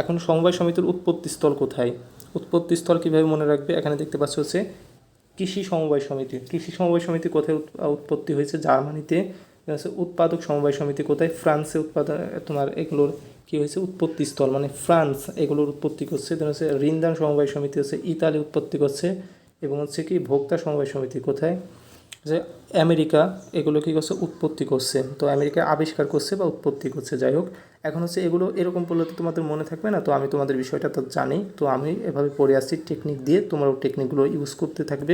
Speaker 1: এখন সমবায় সমিতির উৎপত্তিস্থল কোথায়, উৎপত্তিস্থল কীভাবে মনে রাখবে, এখানে দেখতে পাচ্ছ হচ্ছে কৃষি সমবায় সমিতি। কৃষি সমবায় সমিতি কোথায় উৎপত্তি হয়েছে, জার্মানিতে। উৎপাদক সমবায় সমিতি কোথায়, ফ্রান্সে। উৎপাদন তোমার এগুলোর কী হয়েছে উৎপত্তিস্থল মানে ফ্রান্স, এগুলোর উৎপত্তি করছে। যেন হচ্ছে ঋণদান সমবায় সমিতি হচ্ছে ইতালি উৎপত্তি করছে। এবং হচ্ছে কি ভোক্তা সমবায় সমিতি কোথায়, যে আমেরিকা এগুলো কী করছে, উৎপত্তি করছে। তো আমেরিকা আবিষ্কার করছে বা উৎপত্তি করছে, যাই হোক। এখন হচ্ছে এগুলো এরকম বললে তো তোমাদের মনে থাকবে না, তো আমি তোমাদের বিষয়টা তো জানি, তো আমি এভাবে পড়ে আসছি টেকনিক দিয়ে, তোমরাও টেকনিকগুলো ইউজ করতে থাকবে।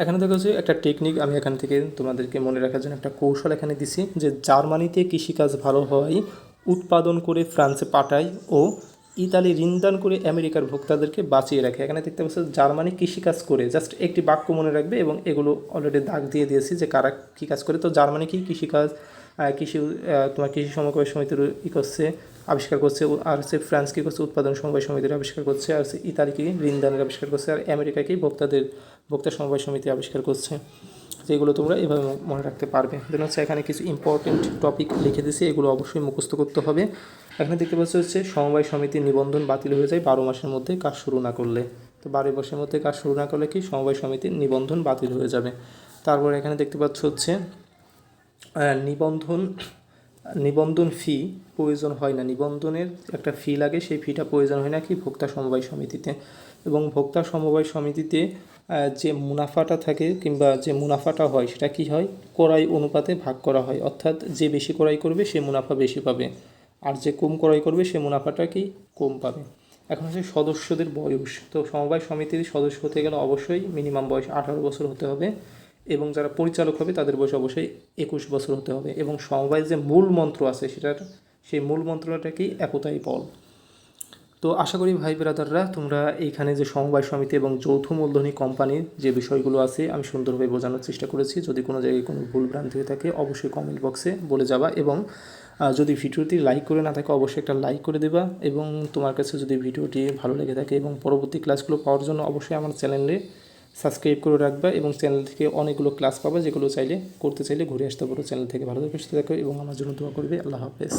Speaker 1: এখানে দেখো যে একটা টেকনিক আমি এখান থেকে তোমাদেরকে মনে রাখার জন্য একটা কৌশল এখানে দিছি, যে জার্মানিতে কৃষিকাজ ভালো হওয়ায় উৎপাদন করে ফ্রান্সে পাঠায় ও ইতালি ঋণদান করে আমেরিকার ভোক্তাদেরকে বাঁচিয়ে রাখে। এখানে দেখতে পাচ্ছ জার্মানি কৃষিকাজ করে, জাস্ট একটি বাক্য মনে রাখবে, এবং এগুলো অলরেডি দাগ দিয়ে দিয়েছি যে কারা কী কাজ করে। তো জার্মানি কি কৃষিকাজ, তোমার কৃষি সমবায় সমিতির ই করছে, আবিষ্কার করছে। আর হচ্ছে ফ্রান্স কী করছে, উৎপাদন সমবায় সমিতির আবিষ্কার করছে। আর হচ্ছে ইতালি কি ঋণদানের আবিষ্কার করছে। আর আমেরিকা কি ভোক্তা সমবায় সমিতি আবিষ্কার করছে। যেগুলো তোমরা এভাবে মনে রাখতে পারবে। দেন হচ্ছে এখানে কিছু ইম্পর্টেন্ট টপিক লিখে দিয়েছি, এগুলো অবশ্যই মুখস্থ করতে হবে। এখানে দেখতে পাচ্ছ হচ্ছে সমবায় সমিতির নিবন্ধন বাতিল হয়ে যায় 12 মাসের মধ্যে কাজ শুরু না করলে। তো 12 মাসের মধ্যে কাজ শুরু না করলে কি সমবায় সমিতির নিবন্ধন বাতিল হয়ে যাবে। তারপর এখানে দেখতে পাচ্ছ হচ্ছে নিবন্ধন ফি প্রয়োজন হয় না, নিবন্ধনের একটা ফি লাগে, সেই ফিটা প্রয়োজন হয় না কি ভোক্তা সমবায় সমিতিতে। এবং ভোক্তা সমবায় সমিতিতে যে মুনাফাটা থাকে কিংবা যে মুনাফাটা হয় সেটা কি হয়, ক্রয় অনুপাতে ভাগ করা হয়। অর্থাৎ যে বেশি ক্রয় করবে সে মুনাফা বেশি পাবে, আর যে কম ক্রয় করবে সে মুনাফাটা কি কম পাবে। এখন হচ্ছে সদস্যদের বয়স। তো সমবায় সমিতির সদস্য হতে গেলে অবশ্যই মিনিমাম বয়স 18 বছর হতে হবে, এবং যারা পরিচালক হবে তাদের বয়স অবশ্যই 21 বছর হতে হবে। এবং সমবায়ের যে মূল মন্ত্র আছে সেই মূল মন্ত্রটা কি, একতাই বল। তো আশা করি ভাই ব্রাদাররা তোমরা এইখানে যে সমবায় সমিতি এবং যৌথ মূলধনী কোম্পানির যে বিষয়গুলো আছে আমি সুন্দরভাবে বোঝানোর চেষ্টা করেছি। যদি কোনো জায়গায় কোনো ভুল ভ্রান্তি হয়ে থাকে অবশ্যই কমেন্ট বক্সে বলে যাবা, এবং যদি ভিডিওটি লাইক করে না থাকে অবশ্যই একটা লাইক করে দেবা। এবং তোমার কাছে যদি ভিডিওটি ভালো লেগে থাকে এবং পরবর্তী ক্লাসগুলো পাওয়ার জন্য অবশ্যই আমার চ্যানেলে সাবস্ক্রাইব করে রাখবা, এবং চ্যানেল থেকে অনেকগুলো ক্লাস পাবা, যেগুলো করতে চাইলে ঘুরে আসতে পারো চ্যানেল থেকে। ভালো থাকো, সুস্থ থাকো এবং আমার জন্য দোয়া করবে। আল্লাহ হাফেজ।